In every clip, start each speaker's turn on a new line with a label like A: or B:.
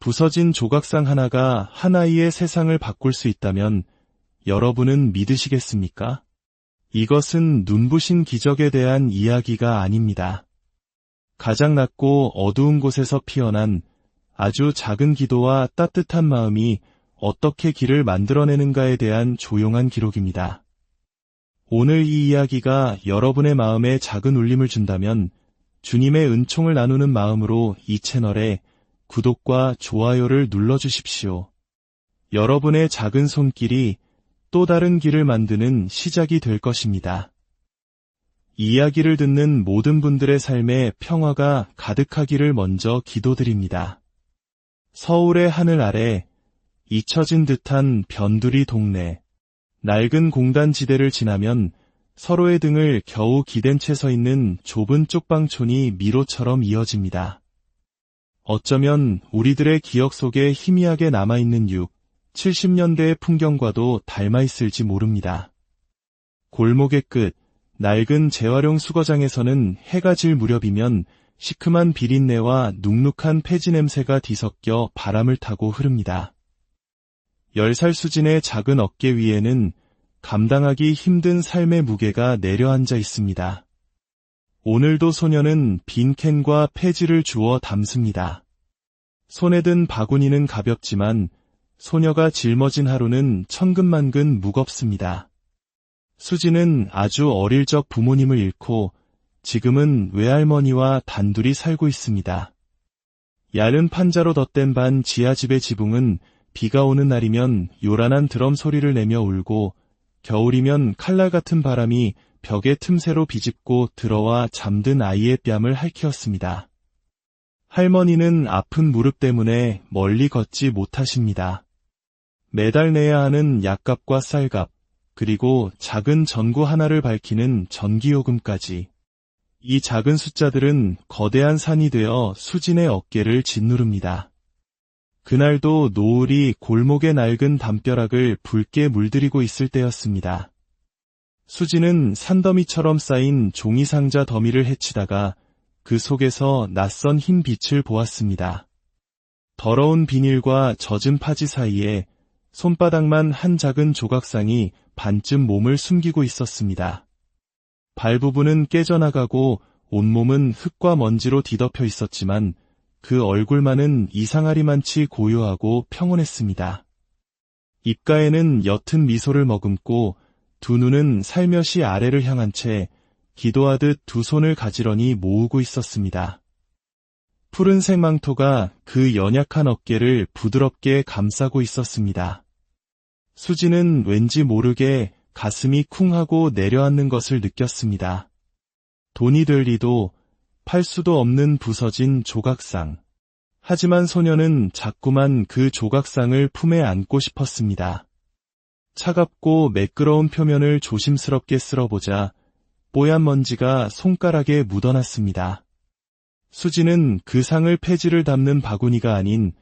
A: 부서진 조각상 하나가 한 아이의 세상을 바꿀 수 있다면 여러분은 믿으시겠습니까? 이것은 눈부신 기적에 대한 이야기가 아닙니다. 가장 낮고 어두운 곳에서 피어난 아주 작은 기도와 따뜻한 마음이 어떻게 길을 만들어내는가에 대한 조용한 기록입니다. 오늘 이 이야기가 여러분의 마음에 작은 울림을 준다면 주님의 은총을 나누는 마음으로 이 채널에 구독과 좋아요를 눌러주십시오. 여러분의 작은 손길이 또 다른 길을 만드는 시작이 될 것입니다. 이야기를 듣는 모든 분들의 삶에 평화가 가득하기를 먼저 기도드립니다. 서울의 하늘 아래 잊혀진 듯한 변두리 동네, 낡은 공단지대를 지나면 서로의 등을 겨우 기댄 채 서 있는 좁은 쪽방촌이 미로처럼 이어집니다. 어쩌면 우리들의 기억 속에 희미하게 남아있는 70년대의 풍경과도 닮아있을지 모릅니다. 골목의 끝, 낡은 재활용 수거장에서는 해가 질 무렵이면 시큼한 비린내와 눅눅한 폐지 냄새가 뒤섞여 바람을 타고 흐릅니다. 10살 수진의 작은 어깨 위에는 감당하기 힘든 삶의 무게가 내려앉아 있습니다. 오늘도 소녀는 빈 캔과 폐지를 주워 담습니다. 손에 든 바구니는 가볍지만 소녀가 짊어진 하루는 천근만근 무겁습니다. 수지는 아주 어릴 적 부모님을 잃고 지금은 외할머니와 단둘이 살고 있습니다. 얇은 판자로 덧댄 반 지하집의 지붕은 비가 오는 날이면 요란한 드럼 소리를 내며 울고 겨울이면 칼날 같은 바람이 벽의 틈새로 비집고 들어와 잠든 아이의 뺨을 핥히었습니다. 할머니는 아픈 무릎 때문에 멀리 걷지 못하십니다. 매달 내야 하는 약값과 쌀값, 그리고 작은 전구 하나를 밝히는 전기요금까지. 이 작은 숫자들은 거대한 산이 되어 수진의 어깨를 짓누릅니다. 그날도 노을이 골목의 낡은 담벼락을 붉게 물들이고 있을 때였습니다. 수진은 산더미처럼 쌓인 종이상자 더미를 헤치다가 그 속에서 낯선 흰 빛을 보았습니다. 더러운 비닐과 젖은 파지 사이에 손바닥만 한 작은 조각상이 반쯤 몸을 숨기고 있었습니다. 발 부분은 깨져나가고 온몸은 흙과 먼지로 뒤덮여 있었지만 그 얼굴만은 이상하리만치 고요하고 평온했습니다. 입가에는 옅은 미소를 머금고 두 눈은 살며시 아래를 향한 채 기도하듯 두 손을 가지런히 모으고 있었습니다. 푸른색 망토가 그 연약한 어깨를 부드럽게 감싸고 있었습니다. 수지는 왠지 모르게 가슴이 쿵 하고 내려앉는 것을 느꼈습니다. 돈이 될 리도 팔 수도 없는 부서진 조각상. 하지만 소녀는 자꾸만 그 조각상을 품에 안고 싶었습니다. 차갑고 매끄러운 표면을 조심스럽게 쓸어보자 뽀얀 먼지가 손가락에 묻어났습니다. 수지는 그 상을 폐지를 담는 바구니가 아닌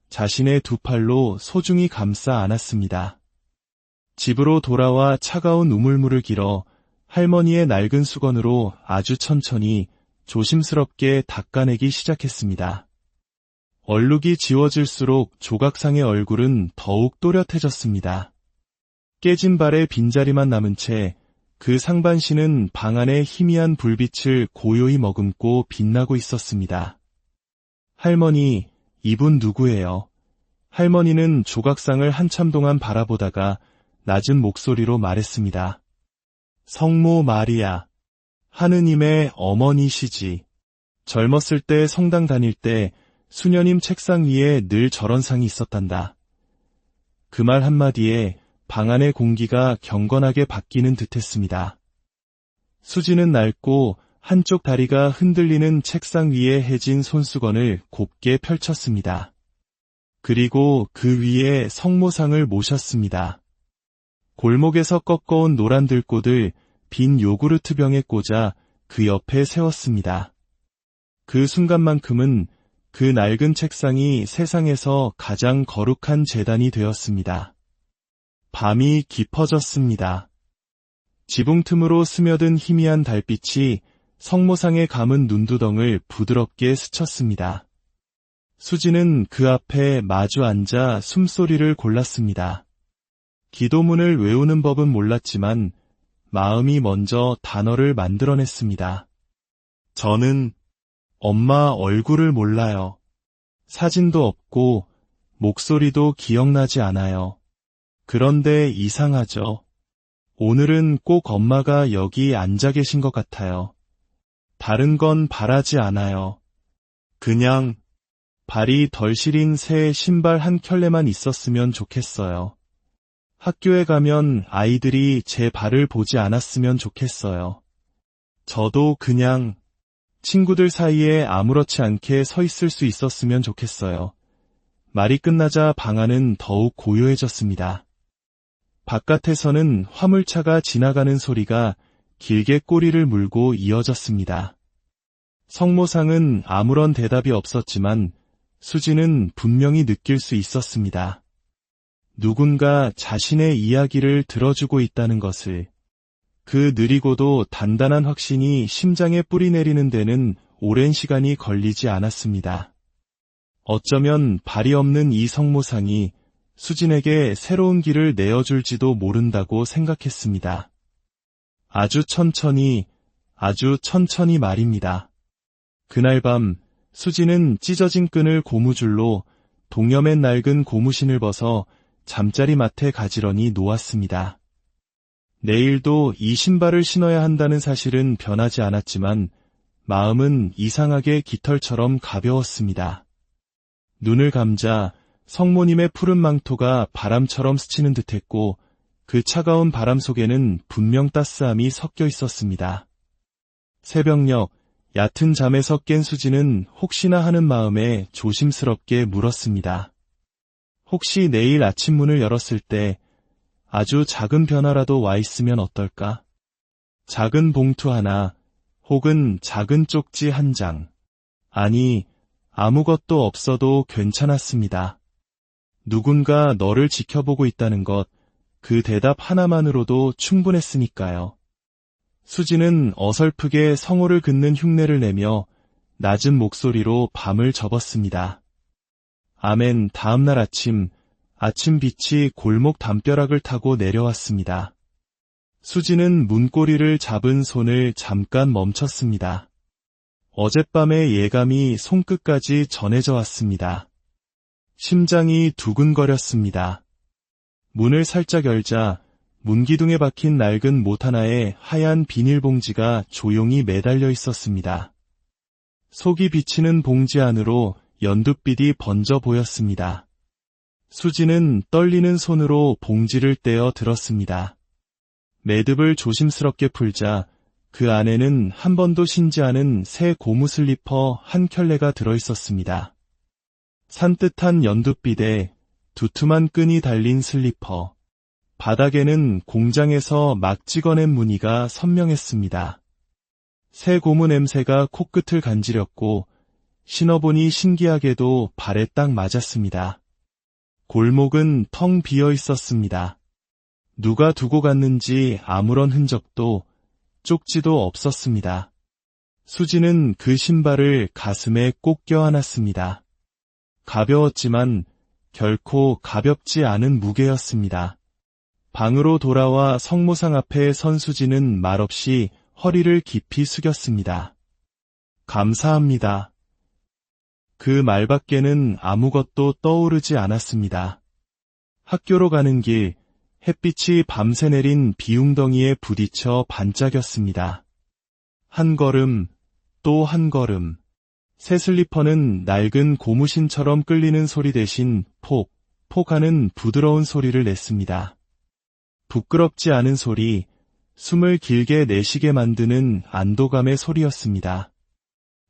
A: 자신의 두 팔로 소중히 감싸 안았습니다. 집으로 돌아와 차가운 우물물을 길어 할머니의 낡은 수건으로 아주 천천히 조심스럽게 닦아내기 시작했습니다. 얼룩이 지워질수록 조각상의 얼굴은 더욱 또렷해졌습니다. 깨진 발에 빈자리만 남은 채 그 상반신은 방 안의 희미한 불빛을 고요히 머금고 빛나고 있었습니다. 할머니, 이분 누구예요? 할머니는 조각상을 한참 동안 바라보다가 낮은 목소리로 말했습니다. 성모 마리아, 하느님의 어머니시지. 젊었을 때 성당 다닐 때 수녀님 책상 위에 늘 저런 상이 있었단다. 그 말 한마디에 방 안의 공기가 경건하게 바뀌는 듯했습니다. 수지는 낡고 한쪽 다리가 흔들리는 책상 위에 해진 손수건을 곱게 펼쳤습니다. 그리고 그 위에 성모상을 모셨습니다. 골목에서 꺾어온 노란 들꽃을 빈 요구르트 병에 꽂아 그 옆에 세웠습니다. 그 순간만큼은 그 낡은 책상이 세상에서 가장 거룩한 제단이 되었습니다. 밤이 깊어졌습니다. 지붕 틈으로 스며든 희미한 달빛이 성모상에 감은 눈두덩을 부드럽게 스쳤습니다. 수지는 그 앞에 마주 앉아 숨소리를 골랐습니다. 기도문을 외우는 법은 몰랐지만 마음이 먼저 단어를 만들어냈습니다. 저는 엄마 얼굴을 몰라요. 사진도 없고 목소리도 기억나지 않아요. 그런데 이상하죠. 오늘은 꼭 엄마가 여기 앉아 계신 것 같아요. 다른 건 바라지 않아요. 그냥 발이 덜 시린 새 신발 한 켤레만 있었으면 좋겠어요. 학교에 가면 아이들이 제 발을 보지 않았으면 좋겠어요. 저도 그냥 친구들 사이에 아무렇지 않게 서 있을 수 있었으면 좋겠어요. 말이 끝나자 방 안은 더욱 고요해졌습니다. 바깥에서는 화물차가 지나가는 소리가 길게 꼬리를 물고 이어졌습니다. 성모상은 아무런 대답이 없었지만 수지는 분명히 느낄 수 있었습니다. 누군가 자신의 이야기를 들어주고 있다는 것을. 그 느리고도 단단한 확신이 심장에 뿌리 내리는 데는 오랜 시간이 걸리지 않았습니다. 어쩌면 발이 없는 이 성모상이 수진에게 새로운 길을 내어줄지도 모른다고 생각했습니다. 아주 천천히 말입니다. 그날 밤 수진은 찢어진 끈을 고무줄로 동여맨 낡은 고무신을 벗어 잠자리 맡에 가지런히 놓았습니다. 내일도 이 신발을 신어야 한다는 사실은 변하지 않았지만 마음은 이상하게 깃털처럼 가벼웠습니다. 눈을 감자 성모님의 푸른 망토가 바람처럼 스치는 듯했고 그 차가운 바람 속에는 분명 따스함이 섞여 있었습니다. 새벽녘 얕은 잠에서 깬 수지는 혹시나 하는 마음에 조심스럽게 물었습니다. 혹시 내일 아침 문을 열었을 때 아주 작은 변화라도 와 있으면 어떨까? 작은 봉투 하나, 혹은 작은 쪽지 한 장. 아니, 아무것도 없어도 괜찮았습니다. 누군가 너를 지켜보고 있다는 것, 그 대답 하나만으로도 충분했으니까요. 수지는 어설프게 성호를 긋는 흉내를 내며 낮은 목소리로 밤을 접었습니다. 아멘. 다음날 아침 빛이 골목 담벼락을 타고 내려왔습니다. 수지는 문고리를 잡은 손을 잠깐 멈췄습니다. 어젯밤의 예감이 손끝까지 전해져 왔습니다. 심장이 두근거렸습니다. 문을 살짝 열자 문기둥에 박힌 낡은 못 하나에 하얀 비닐봉지가 조용히 매달려 있었습니다. 속이 비치는 봉지 안으로 연두빛이 번져 보였습니다. 수지는 떨리는 손으로 봉지를 떼어 들었습니다. 매듭을 조심스럽게 풀자 그 안에는 한 번도 신지 않은 새 고무 슬리퍼 한 켤레가 들어있었습니다. 산뜻한 연두빛에 두툼한 끈이 달린 슬리퍼. 바닥에는 공장에서 막 찍어낸 무늬가 선명했습니다. 새 고무 냄새가 코끝을 간지렸고 신어보니 신기하게도 발에 딱 맞았습니다. 골목은 텅 비어 있었습니다. 누가 두고 갔는지 아무런 흔적도 쪽지도 없었습니다. 수지는 그 신발을 가슴에 꼭 껴안았습니다. 가벼웠지만 결코 가볍지 않은 무게였습니다. 방으로 돌아와 성모상 앞에 선 수지는 말없이 허리를 깊이 숙였습니다. 감사합니다. 그 말밖에는 아무것도 떠오르지 않았습니다. 학교로 가는 길, 햇빛이 밤새 내린 비웅덩이에 부딪혀 반짝였습니다. 한 걸음, 또 한 걸음. 새 슬리퍼는 낡은 고무신처럼 끌리는 소리 대신 폭 하는 부드러운 소리를 냈습니다. 부끄럽지 않은 소리, 숨을 길게 내쉬게 만드는 안도감의 소리였습니다.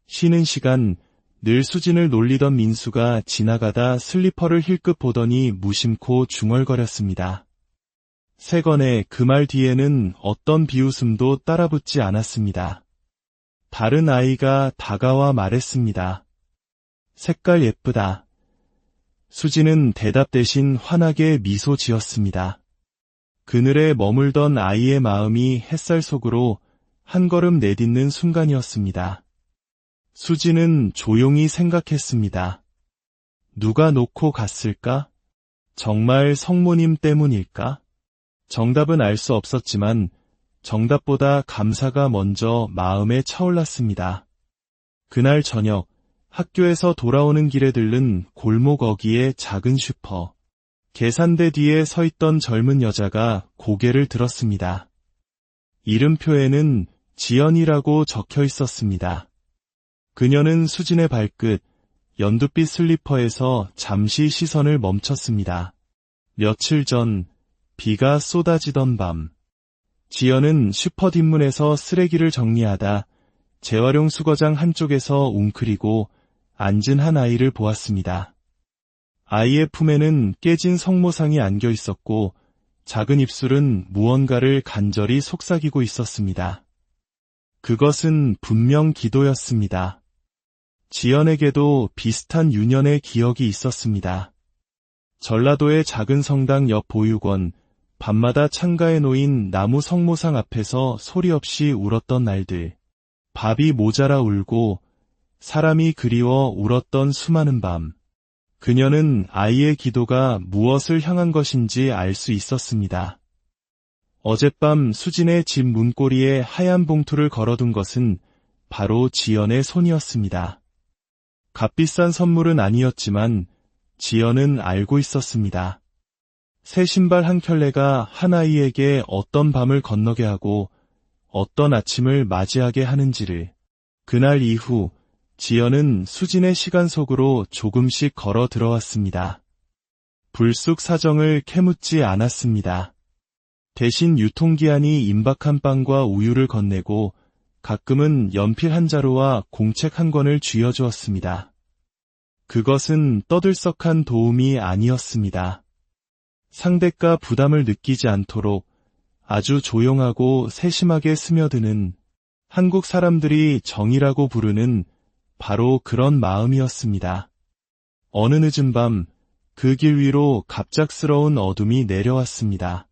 A: 쉬는 시간, 늘 수진을 놀리던 민수가 지나가다 슬리퍼를 힐끗 보더니 무심코 중얼거렸습니다. 세건의 그 말 뒤에는 어떤 비웃음도 따라붙지 않았습니다. 다른 아이가 다가와 말했습니다. 색깔 예쁘다. 수지는 대답 대신 환하게 미소 지었습니다. 그늘에 머물던 아이의 마음이 햇살 속으로 한 걸음 내딛는 순간이었습니다. 수지는 조용히 생각했습니다. 누가 놓고 갔을까? 정말 성모님 때문일까? 정답은 알 수 없었지만 정답보다 감사가 먼저 마음에 차올랐습니다. 그날 저녁 학교에서 돌아오는 길에 들른 골목 어귀의 작은 슈퍼. 계산대 뒤에 서 있던 젊은 여자가 고개를 들었습니다. 이름표에는 지연이라고 적혀 있었습니다. 그녀는 수진의 발끝, 연두빛 슬리퍼에서 잠시 시선을 멈췄습니다. 며칠 전 비가 쏟아지던 밤, 지연은 슈퍼 뒷문에서 쓰레기를 정리하다 재활용 수거장 한쪽에서 웅크리고 앉은 한 아이를 보았습니다. 아이의 품에는 깨진 성모상이 안겨 있었고 작은 입술은 무언가를 간절히 속삭이고 있었습니다. 그것은 분명 기도였습니다. 지연에게도 비슷한 유년의 기억이 있었습니다. 전라도의 작은 성당 옆 보육원, 밤마다 창가에 놓인 나무 성모상 앞에서 소리 없이 울었던 날들. 밥이 모자라 울고 사람이 그리워 울었던 수많은 밤. 그녀는 아이의 기도가 무엇을 향한 것인지 알 수 있었습니다. 어젯밤 수진의 집 문고리에 하얀 봉투를 걸어둔 것은 바로 지연의 손이었습니다. 값비싼 선물은 아니었지만 지연은 알고 있었습니다. 새 신발 한 켤레가 한 아이에게 어떤 밤을 건너게 하고 어떤 아침을 맞이하게 하는지를. 그날 이후 지연은 수진의 시간 속으로 조금씩 걸어 들어왔습니다. 불쑥 사정을 캐묻지 않았습니다. 대신 유통기한이 임박한 빵과 우유를 건네고 가끔은 연필 한 자루와 공책 한 권을 쥐어주었습니다. 그것은 떠들썩한 도움이 아니었습니다. 상대가 부담을 느끼지 않도록 아주 조용하고 세심하게 스며드는, 한국 사람들이 정이라고 부르는 바로 그런 마음이었습니다. 어느 늦은 밤 그 길 위로 갑작스러운 어둠이 내려왔습니다.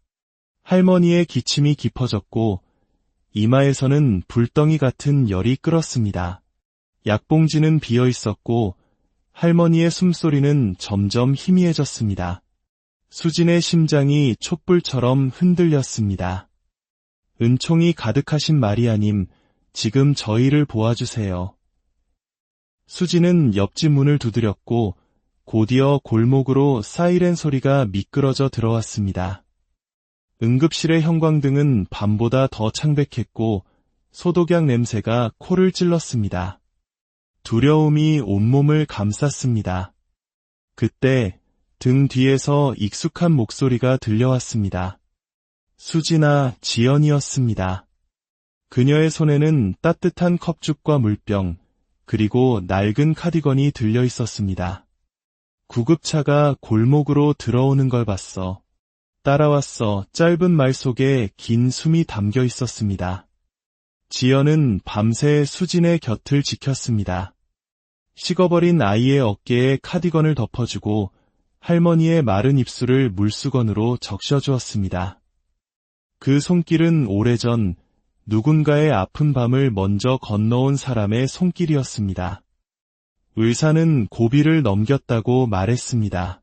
A: 할머니의 기침이 깊어졌고 이마에서는 불덩이 같은 열이 끓었습니다. 약봉지는 비어 있었고 할머니의 숨소리는 점점 희미해졌습니다. 수진의 심장이 촛불처럼 흔들렸습니다. 은총이 가득하신 마리아님, 지금 저희를 보아주세요. 수진은 옆집 문을 두드렸고 곧이어 골목으로 사이렌 소리가 미끄러져 들어왔습니다. 응급실의 형광등은 밤보다 더 창백했고 소독약 냄새가 코를 찔렀습니다. 두려움이 온몸을 감쌌습니다. 그때 등 뒤에서 익숙한 목소리가 들려왔습니다. 수진아, 지연이었습니다. 그녀의 손에는 따뜻한 컵죽과 물병, 그리고 낡은 카디건이 들려 있었습니다. 구급차가 골목으로 들어오는 걸 봤어. 따라왔어. 짧은 말 속에 긴 숨이 담겨 있었습니다. 지연은 밤새 수진의 곁을 지켰습니다. 식어버린 아이의 어깨에 카디건을 덮어주고 할머니의 마른 입술을 물수건으로 적셔주었습니다. 그 손길은 오래전 누군가의 아픈 밤을 먼저 건너온 사람의 손길이었습니다. 의사는 고비를 넘겼다고 말했습니다.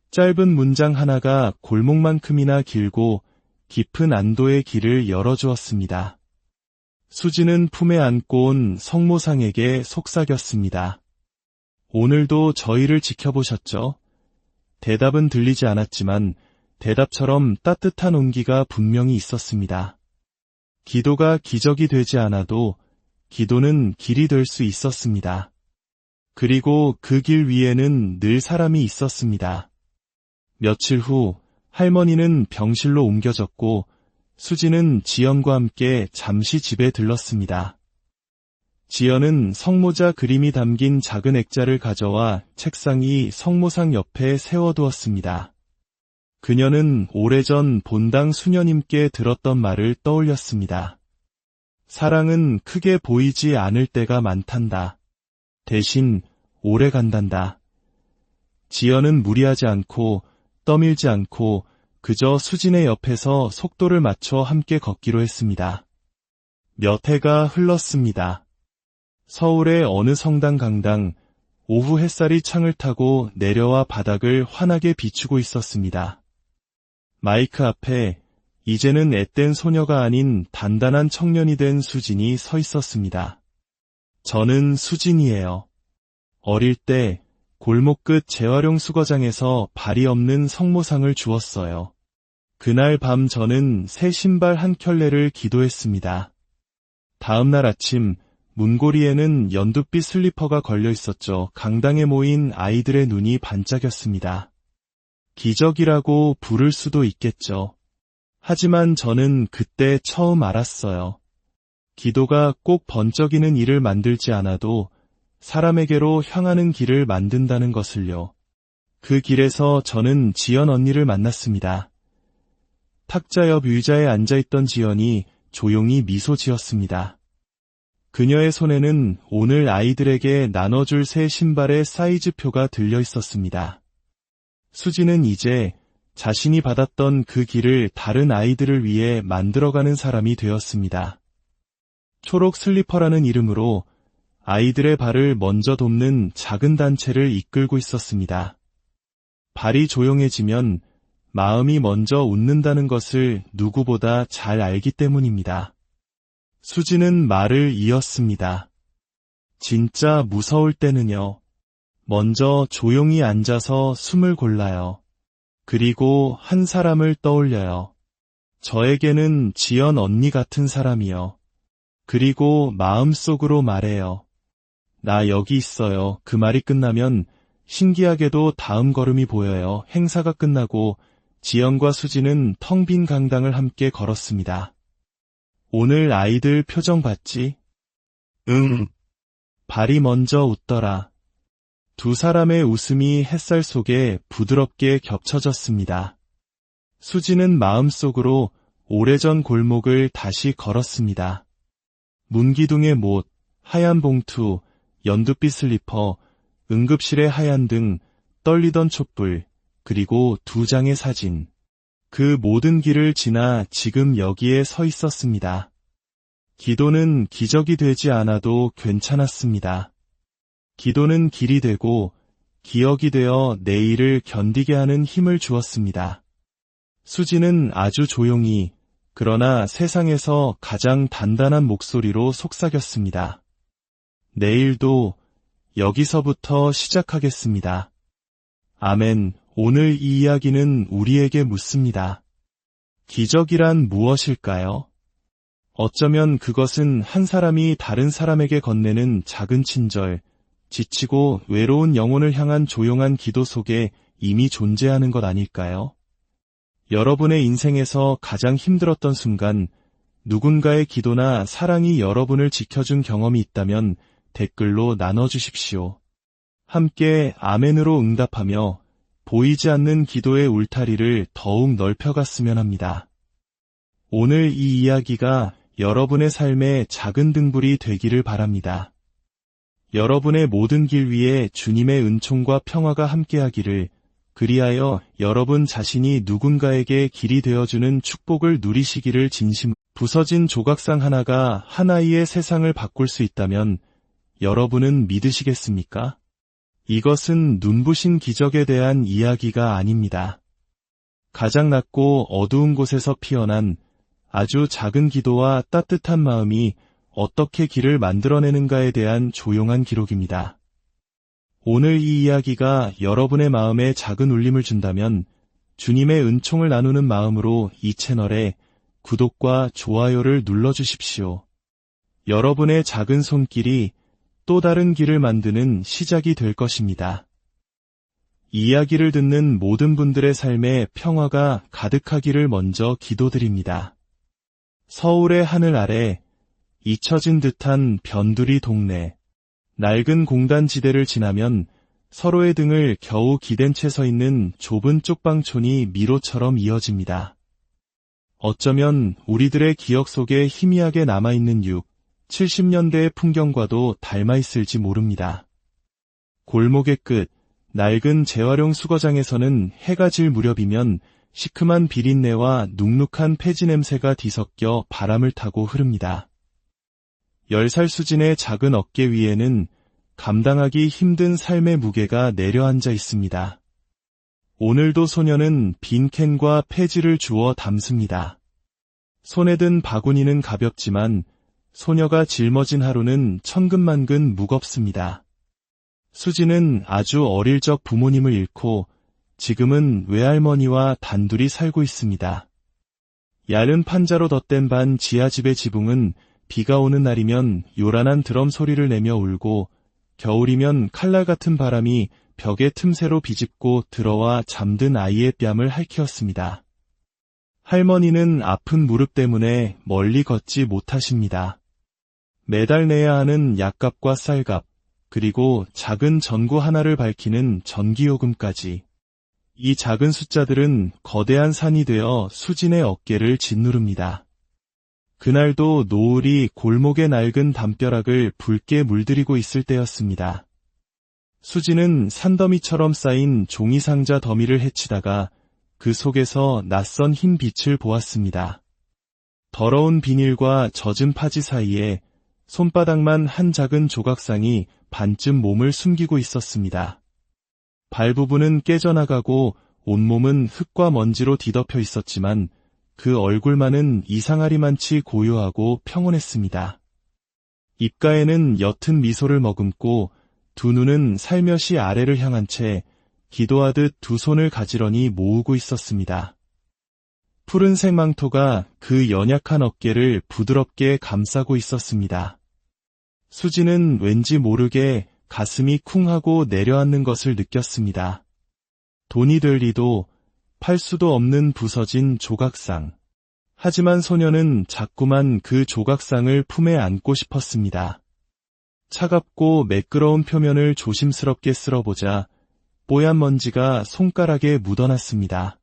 A: 짧은 문장 하나가 골목만큼이나 길고 깊은 안도의 길을 열어주었습니다. 수진은 품에 안고 온 성모상에게 속삭였습니다. 오늘도 저희를 지켜보셨죠? 대답은 들리지 않았지만 대답처럼 따뜻한 온기가 분명히 있었습니다. 기도가 기적이 되지 않아도 기도는 길이 될 수 있었습니다. 그리고 그 길 위에는 늘 사람이 있었습니다. 며칠 후 할머니는 병실로 옮겨졌고 수진은 지연과 함께 잠시 집에 들렀습니다. 지연은 성모자 그림이 담긴 작은 액자를 가져와 책상 위 성모상 옆에 세워두었습니다. 그녀는 오래전 본당 수녀님께 들었던 말을 떠올렸습니다. 사랑은 크게 보이지 않을 때가 많단다. 대신 오래 간단다. 지연은 무리하지 않고 떠밀지 않고 그저 수진의 옆에서 속도를 맞춰 함께 걷기로 했습니다. 몇 해가 흘렀습니다. 서울의 어느 성당 강당, 오후 햇살이 창을 타고 내려와 바닥을 환하게 비추고 있었습니다. 마이크 앞에 이제는 앳된 소녀가 아닌 단단한 청년이 된 수진이 서 있었습니다. 저는 수진이에요. 어릴 때 골목 끝 재활용 수거장에서 발이 없는 성모상을 주었어요. 그날 밤 저는 새 신발 한 켤레를 기도했습니다. 다음 날 아침 문고리에는 연두빛 슬리퍼가 걸려 있었죠. 강당에 모인 아이들의 눈이 반짝였습니다. 기적이라고 부를 수도 있겠죠. 하지만 저는 그때 처음 알았어요. 기도가 꼭 번쩍이는 일을 만들지 않아도 사람에게로 향하는 길을 만든다는 것을요. 그 길에서 저는 지연 언니를 만났습니다. 탁자 옆 의자에 앉아있던 지연이 조용히 미소 지었습니다. 그녀의 손에는 오늘 아이들에게 나눠줄 새 신발의 사이즈표가 들려 있었습니다. 수지는 이제 자신이 받았던 그 길을 다른 아이들을 위해 만들어가는 사람이 되었습니다. 초록 슬리퍼라는 이름으로 아이들의 발을 먼저 돕는 작은 단체를 이끌고 있었습니다. 발이 조용해지면 마음이 먼저 웃는다는 것을 누구보다 잘 알기 때문입니다. 수지는 말을 이었습니다. 진짜 무서울 때는요. 먼저 조용히 앉아서 숨을 골라요. 그리고 한 사람을 떠올려요. 저에게는 지연 언니 같은 사람이요. 그리고 마음속으로 말해요. 나 여기 있어요. 그 말이 끝나면 신기하게도 다음 걸음이 보여요. 행사가 끝나고 지연과 수지는 텅 빈 강당을 함께 걸었습니다. 오늘 아이들 표정 봤지? 응. 발이 먼저 웃더라. 두 사람의 웃음이 햇살 속에 부드럽게 겹쳐졌습니다. 수지는 마음속으로 오래전 골목을 다시 걸었습니다. 문기둥의 못, 하얀 봉투, 연두빛 슬리퍼, 응급실의 하얀 등, 떨리던 촛불, 그리고 두 장의 사진. 그 모든 길을 지나 지금 여기에 서 있었습니다. 기도는 기적이 되지 않아도 괜찮았습니다. 기도는 길이 되고 기억이 되어 내일을 견디게 하는 힘을 주었습니다. 수지는 아주 조용히 그러나 세상에서 가장 단단한 목소리로 속삭였습니다. 내일도 여기서부터 시작하겠습니다. 아멘. 오늘 이 이야기는 우리에게 묻습니다. 기적이란 무엇일까요? 어쩌면 그것은 한 사람이 다른 사람에게 건네는 작은 친절, 지치고 외로운 영혼을 향한 조용한 기도 속에 이미 존재하는 것 아닐까요? 여러분의 인생에서 가장 힘들었던 순간, 누군가의 기도나 사랑이 여러분을 지켜준 경험이 있다면 댓글로 나눠주십시오. 함께 아멘으로 응답하며 보이지 않는 기도의 울타리를 더욱 넓혀갔으면 합니다. 오늘 이 이야기가 여러분의 삶의 작은 등불이 되기를 바랍니다. 여러분의 모든 길 위에 주님의 은총과 평화가 함께하기를, 그리하여 여러분 자신이 누군가에게 길이 되어주는 축복을 누리시기를 진심. 부서진 조각상 하나가 한 아이의 세상을 바꿀 수 있다면 여러분은 믿으시겠습니까? 이것은 눈부신 기적에 대한 이야기가 아닙니다. 가장 낮고 어두운 곳에서 피어난 아주 작은 기도와 따뜻한 마음이 어떻게 길을 만들어내는가에 대한 조용한 기록입니다. 오늘 이 이야기가 여러분의 마음에 작은 울림을 준다면 주님의 은총을 나누는 마음으로 이 채널에 구독과 좋아요를 눌러주십시오. 여러분의 작은 손길이 또 다른 길을 만드는 시작이 될 것입니다. 이야기를 듣는 모든 분들의 삶에 평화가 가득하기를 먼저 기도드립니다. 서울의 하늘 아래 잊혀진 듯한 변두리 동네. 낡은 공단지대를 지나면 서로의 등을 겨우 기댄 채 서 있는 좁은 쪽방촌이 미로처럼 이어집니다. 어쩌면 우리들의 기억 속에 희미하게 남아있는 70년대의 풍경과도 닮아있을지 모릅니다. 골목의 끝, 낡은 재활용 수거장에서는 해가 질 무렵이면 시큼한 비린내와 눅눅한 폐지 냄새가 뒤섞여 바람을 타고 흐릅니다. 10살 수진의 작은 어깨 위에는 감당하기 힘든 삶의 무게가 내려앉아 있습니다. 오늘도 소녀는 빈 캔과 폐지를 주워 담습니다. 손에 든 바구니는 가볍지만 소녀가 짊어진 하루는 천근만근 무겁습니다. 수지는 아주 어릴 적 부모님을 잃고 지금은 외할머니와 단둘이 살고 있습니다. 얇은 판자로 덧댄 반 지하집의 지붕은 비가 오는 날이면 요란한 드럼 소리를 내며 울고 겨울이면 칼날 같은 바람이 벽의 틈새로 비집고 들어와 잠든 아이의 뺨을 핥혔습니다. 할머니는 아픈 무릎 때문에 멀리 걷지 못하십니다. 매달 내야 하는 약값과 쌀값, 그리고 작은 전구 하나를 밝히는 전기요금까지. 이 작은 숫자들은 거대한 산이 되어 수진의 어깨를 짓누릅니다. 그날도 노을이 골목의 낡은 담벼락을 붉게 물들이고 있을 때였습니다. 수진은 산더미처럼 쌓인 종이상자 더미를 헤치다가 그 속에서 낯선 흰 빛을 보았습니다. 더러운 비닐과 젖은 파지 사이에 손바닥만 한 작은 조각상이 반쯤 몸을 숨기고 있었습니다. 발 부분은 깨져나가고 온몸은 흙과 먼지로 뒤덮여 있었지만 그 얼굴만은 이상하리만치 고요하고 평온했습니다. 입가에는 옅은 미소를 머금고 두 눈은 살며시 아래를 향한 채 기도하듯 두 손을 가지런히 모으고 있었습니다. 푸른색 망토가 그 연약한 어깨를 부드럽게 감싸고 있었습니다. 수지는 왠지 모르게 가슴이 쿵 하고 내려앉는 것을 느꼈습니다. 돈이 될 리도 팔 수도 없는 부서진 조각상. 하지만 소녀는 자꾸만 그 조각상을 품에 안고 싶었습니다. 차갑고 매끄러운 표면을 조심스럽게 쓸어보자 뽀얀 먼지가 손가락에 묻어났습니다.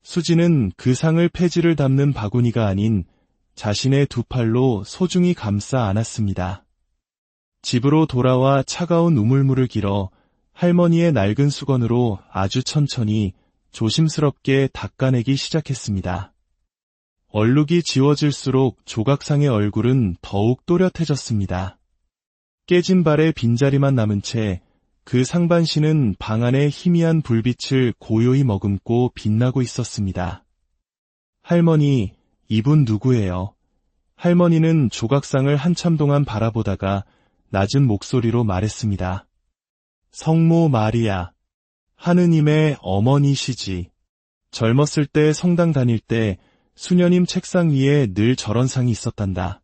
A: 수지는 그 상을 폐지를 담는 바구니가 아닌 자신의 두 팔로 소중히 감싸 안았습니다. 집으로 돌아와 차가운 우물물을 길어 할머니의 낡은 수건으로 아주 천천히 조심스럽게 닦아내기 시작했습니다. 얼룩이 지워질수록 조각상의 얼굴은 더욱 또렷해졌습니다. 깨진 발에 빈자리만 남은 채 그 상반신은 방 안의 희미한 불빛을 고요히 머금고 빛나고 있었습니다. 할머니, 이분 누구예요? 할머니는 조각상을 한참 동안 바라보다가 낮은 목소리로 말했습니다. 성모 마리아, 하느님의 어머니시지. 젊었을 때 성당 다닐 때 수녀님 책상 위에 늘 저런 상이 있었단다.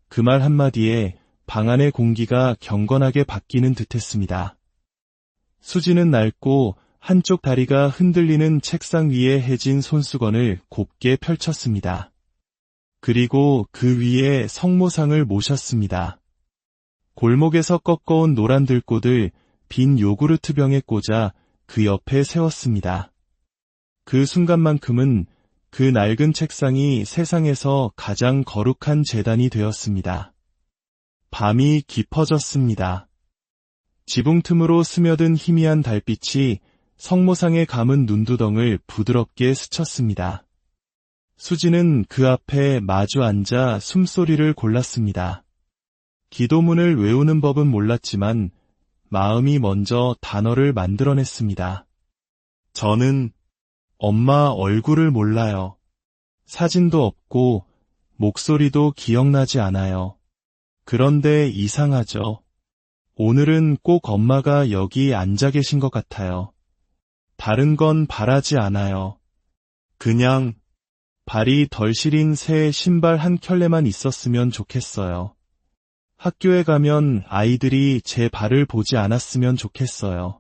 A: 그 말 한마디에 방 안의 공기가 경건하게 바뀌는 듯했습니다. 수지는 낡고 한쪽 다리가 흔들리는 책상 위에 해진 손수건을 곱게 펼쳤습니다. 그리고 그 위에 성모상을 모셨습니다. 골목에서 꺾어온 노란 들꽃을 빈 요구르트 병에 꽂아 그 옆에 세웠습니다. 그 순간만큼은 그 낡은 책상이 세상에서 가장 거룩한 제단이 되었습니다. 밤이 깊어졌습니다. 지붕 틈으로 스며든 희미한 달빛이 성모상에 감은 눈두덩을 부드럽게 스쳤습니다. 수지는 그 앞에 마주 앉아 숨소리를 골랐습니다. 기도문을 외우는 법은 몰랐지만 마음이 먼저 단어를 만들어냈습니다. 저는 엄마 얼굴을 몰라요. 사진도 없고 목소리도 기억나지 않아요. 그런데 이상하죠. 오늘은 꼭 엄마가 여기 앉아 계신 것 같아요. 다른 건 바라지 않아요. 그냥 발이 덜 시린 새 신발 한 켤레만 있었으면 좋겠어요. 학교에 가면 아이들이 제 발을 보지 않았으면 좋겠어요.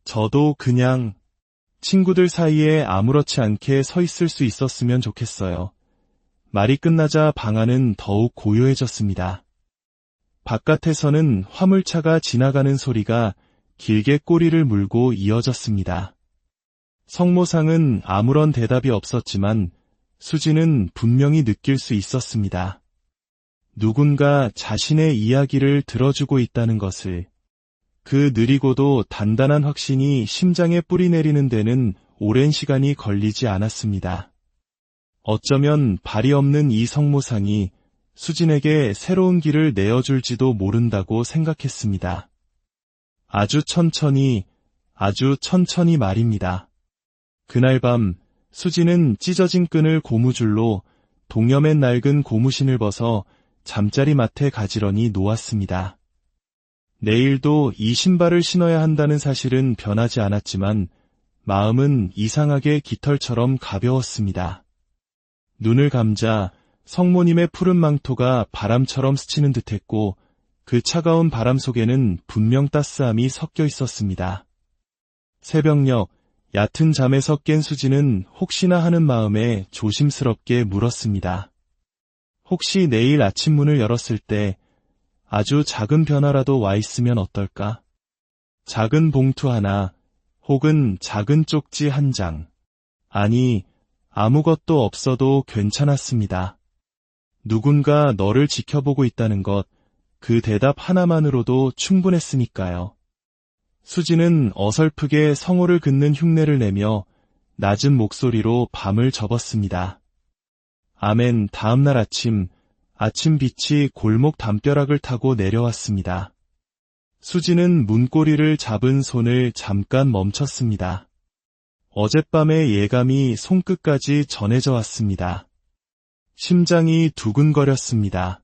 A: 저도 그냥 친구들 사이에 아무렇지 않게 서 있을 수 있었으면 좋겠어요. 말이 끝나자 방 안은 더욱 고요해졌습니다. 바깥에서는 화물차가 지나가는 소리가 길게 꼬리를 물고 이어졌습니다. 성모상은 아무런 대답이 없었지만 수지는 분명히 느낄 수 있었습니다. 누군가 자신의 이야기를 들어주고 있다는 것을. 그 느리고도 단단한 확신이 심장에 뿌리내리는 데는 오랜 시간이 걸리지 않았습니다. 어쩌면 발이 없는 이 성모상이 수진에게 새로운 길을 내어줄지도 모른다고 생각했습니다. 아주 천천히 말입니다. 그날 밤 수진은 찢어진 끈을 고무줄로 동여맨 낡은 고무신을 벗어 잠자리 맡에 가지런히 놓았습니다. 내일도 이 신발을 신어야 한다는 사실은 변하지 않았지만 마음은 이상하게 깃털처럼 가벼웠습니다. 눈을 감자 성모님의 푸른 망토가 바람처럼 스치는 듯했고 그 차가운 바람 속에는 분명 따스함이 섞여 있었습니다. 새벽녘 얕은 잠에서 깬 수지는 혹시나 하는 마음에 조심스럽게 물었습니다. 혹시 내일 아침 문을 열었을 때 아주 작은 변화라도 와 있으면 어떨까? 작은 봉투 하나, 혹은 작은 쪽지 한 장. 아니, 아무것도 없어도 괜찮았습니다. 누군가 너를 지켜보고 있다는 것, 그 대답 하나만으로도 충분했으니까요. 수지는 어설프게 성호를 긋는 흉내를 내며 낮은 목소리로 밤을 접었습니다. 아멘. 다음날 아침 빛이 골목 담벼락을 타고 내려왔습니다. 수지는 문고리를 잡은 손을 잠깐 멈췄습니다. 어젯밤의 예감이 손끝까지 전해져 왔습니다. 심장이 두근거렸습니다.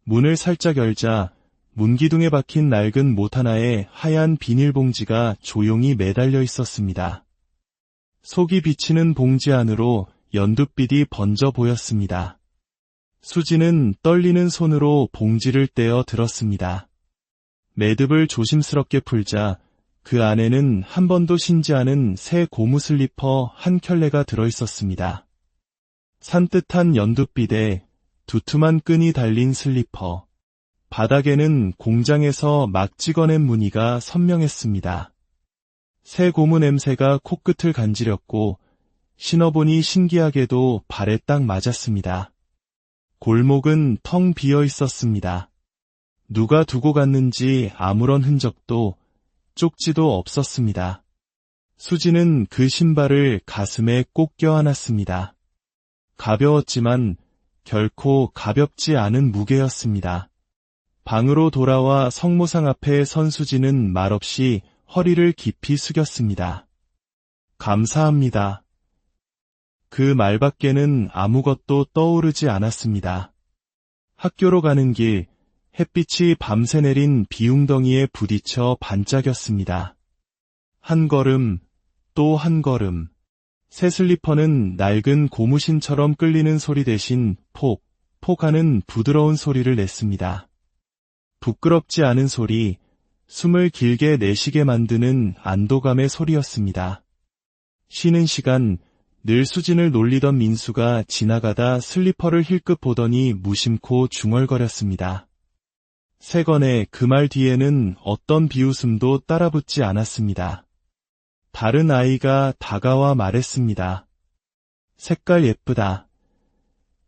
A: 문을 살짝 열자 문기둥에 박힌 낡은 못 하나에 하얀 비닐봉지가 조용히 매달려 있었습니다. 속이 비치는 봉지 안으로 연두빛이 번져 보였습니다. 수지는 떨리는 손으로 봉지를 떼어 들었습니다. 매듭을 조심스럽게 풀자 그 안에는 한 번도 신지 않은 새 고무 슬리퍼 한 켤레가 들어있었습니다. 산뜻한 연두빛에 두툼한 끈이 달린 슬리퍼. 바닥에는 공장에서 막 찍어낸 무늬가 선명했습니다. 새 고무 냄새가 코끝을 간지렸고 신어보니 신기하게도 발에 딱 맞았습니다. 골목은 텅 비어 있었습니다. 누가 두고 갔는지 아무런 흔적도 쪽지도 없었습니다. 수지는 그 신발을 가슴에 꼭 껴안았습니다. 가벼웠지만 결코 가볍지 않은 무게였습니다. 방으로 돌아와 성모상 앞에 선 수지는 말없이 허리를 깊이 숙였습니다. 감사합니다. 그 말밖에는 아무것도 떠오르지 않았습니다. 학교로 가는 길, 햇빛이 밤새 내린 비웅덩이에 부딪혀 반짝였습니다. 한 걸음, 또 한 걸음. 새 슬리퍼는 낡은 고무신처럼 끌리는 소리 대신 폭 하는 부드러운 소리를 냈습니다. 부끄럽지 않은 소리, 숨을 길게 내쉬게 만드는 안도감의 소리였습니다. 쉬는 시간, 늘 수진을 놀리던 민수가 지나가다 슬리퍼를 힐끗 보더니 무심코 중얼거렸습니다. 세건의 그 말 뒤에는 어떤 비웃음도 따라붙지 않았습니다. 다른 아이가 다가와 말했습니다. 색깔 예쁘다.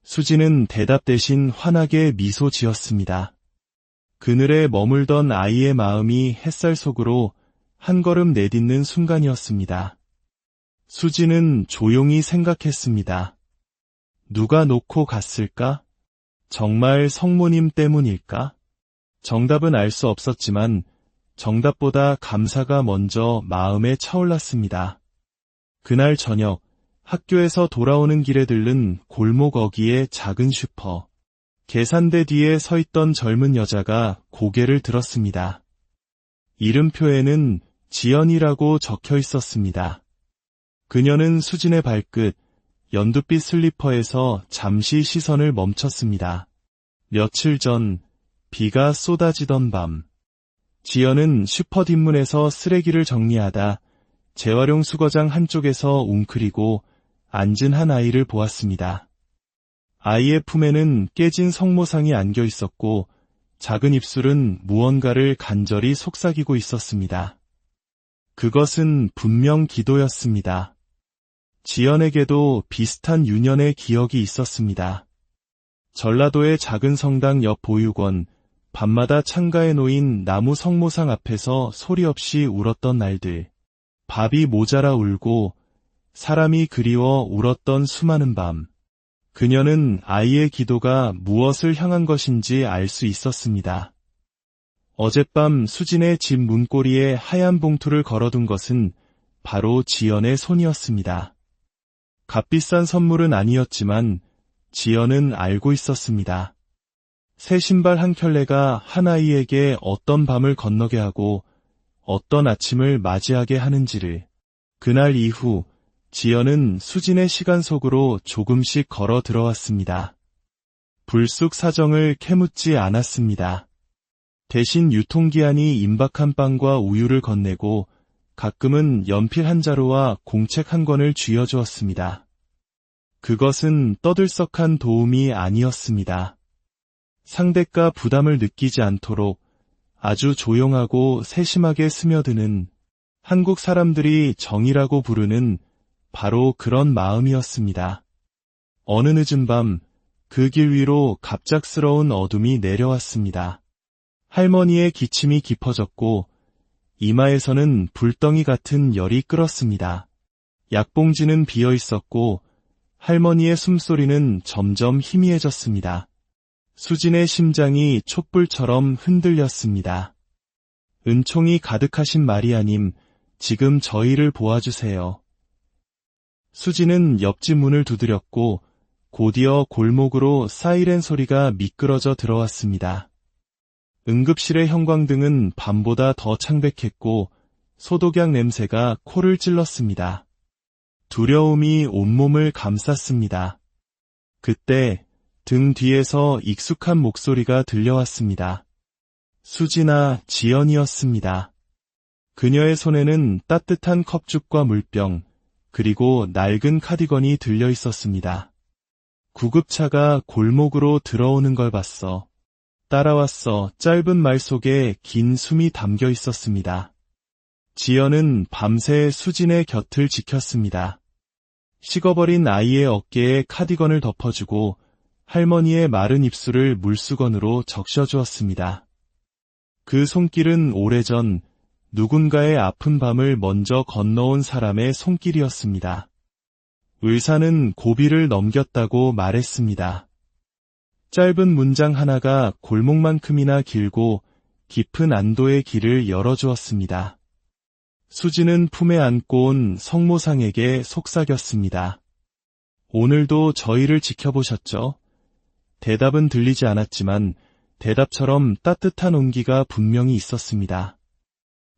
A: 수지는 대답 대신 환하게 미소 지었습니다. 그늘에 머물던 아이의 마음이 햇살 속으로 한 걸음 내딛는 순간이었습니다. 수지는 조용히 생각했습니다. 누가 놓고 갔을까? 정말 성모님 때문일까? 정답은 알 수 없었지만 정답보다 감사가 먼저 마음에 차올랐습니다. 그날 저녁 학교에서 돌아오는 길에 들른 골목 어귀의 작은 슈퍼. 계산대 뒤에 서 있던 젊은 여자가 고개를 들었습니다. 이름표에는 지연이라고 적혀 있었습니다. 그녀는 수진의 발끝, 연두빛 슬리퍼에서 잠시 시선을 멈췄습니다. 며칠 전 비가 쏟아지던 밤, 지연은 슈퍼 뒷문에서 쓰레기를 정리하다 재활용 수거장 한쪽에서 웅크리고 앉은 한 아이를 보았습니다. 아이의 품에는 깨진 성모상이 안겨 있었고 작은 입술은 무언가를 간절히 속삭이고 있었습니다. 그것은 분명 기도였습니다. 지연에게도 비슷한 유년의 기억이 있었습니다. 전라도의 작은 성당 옆 보육원, 밤마다 창가에 놓인 나무 성모상 앞에서 소리 없이 울었던 날들. 밥이 모자라 울고 사람이 그리워 울었던 수많은 밤. 그녀는 아이의 기도가 무엇을 향한 것인지 알 수 있었습니다. 어젯밤 수진의 집 문고리에 하얀 봉투를 걸어둔 것은 바로 지연의 손이었습니다. 값비싼 선물은 아니었지만 지연은 알고 있었습니다. 새 신발 한 켤레가 한 아이에게 어떤 밤을 건너게 하고 어떤 아침을 맞이하게 하는지를. 그날 이후 지연은 수진의 시간 속으로 조금씩 걸어 들어왔습니다. 불쑥 사정을 캐묻지 않았습니다. 대신 유통기한이 임박한 빵과 우유를 건네고 가끔은 연필 한 자루와 공책 한 권을 쥐어주었습니다. 그것은 떠들썩한 도움이 아니었습니다. 상대가 부담을 느끼지 않도록 아주 조용하고 세심하게 스며드는 한국 사람들이 정이라고 부르는 바로 그런 마음이었습니다. 어느 늦은 밤 그 길 위로 갑작스러운 어둠이 내려왔습니다. 할머니의 기침이 깊어졌고 이마에서는 불덩이 같은 열이 끓었습니다. 약봉지는 비어 있었고 할머니의 숨소리는 점점 희미해졌습니다. 수진의 심장이 촛불처럼 흔들렸습니다. 은총이 가득하신 마리아님, 지금 저희를 보아주세요. 수진은 옆집 문을 두드렸고 곧이어 골목으로 사이렌 소리가 미끄러져 들어왔습니다. 응급실의 형광등은 밤보다 더 창백했고 소독약 냄새가 코를 찔렀습니다. 두려움이 온몸을 감쌌습니다. 그때 등 뒤에서 익숙한 목소리가 들려왔습니다. 수진아, 지연이었습니다. 그녀의 손에는 따뜻한 컵죽과 물병, 그리고 낡은 카디건이 들려 있었습니다. 구급차가 골목으로 들어오는 걸 봤어. 따라왔어. 짧은 말 속에 긴 숨이 담겨 있었습니다. 지연은 밤새 수진의 곁을 지켰습니다. 식어버린 아이의 어깨에 카디건을 덮어주고 할머니의 마른 입술을 물수건으로 적셔주었습니다. 그 손길은 오래전 누군가의 아픈 밤을 먼저 건너온 사람의 손길이었습니다. 의사는 고비를 넘겼다고 말했습니다. 짧은 문장 하나가 골목만큼이나 길고 깊은 안도의 길을 열어주었습니다. 수진은 품에 안고 온 성모상에게 속삭였습니다. 오늘도 저희를 지켜보셨죠? 대답은 들리지 않았지만 대답처럼 따뜻한 온기가 분명히 있었습니다.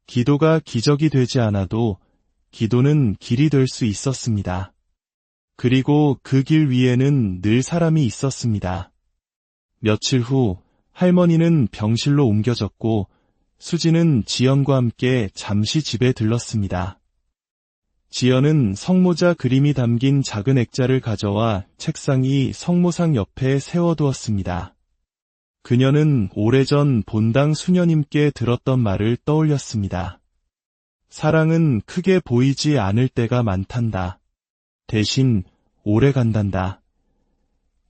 A: 기도가 기적이 되지 않아도 기도는 길이 될 수 있었습니다. 그리고 그 길 위에는 늘 사람이 있었습니다. 며칠 후 할머니는 병실로 옮겨졌고 수진은 지연과 함께 잠시 집에 들렀습니다. 지연은 성모자 그림이 담긴 작은 액자를 가져와 책상 위 성모상 옆에 세워두었습니다. 그녀는 오래전 본당 수녀님께 들었던 말을 떠올렸습니다. 사랑은 크게 보이지 않을 때가 많단다. 대신 오래 간단다.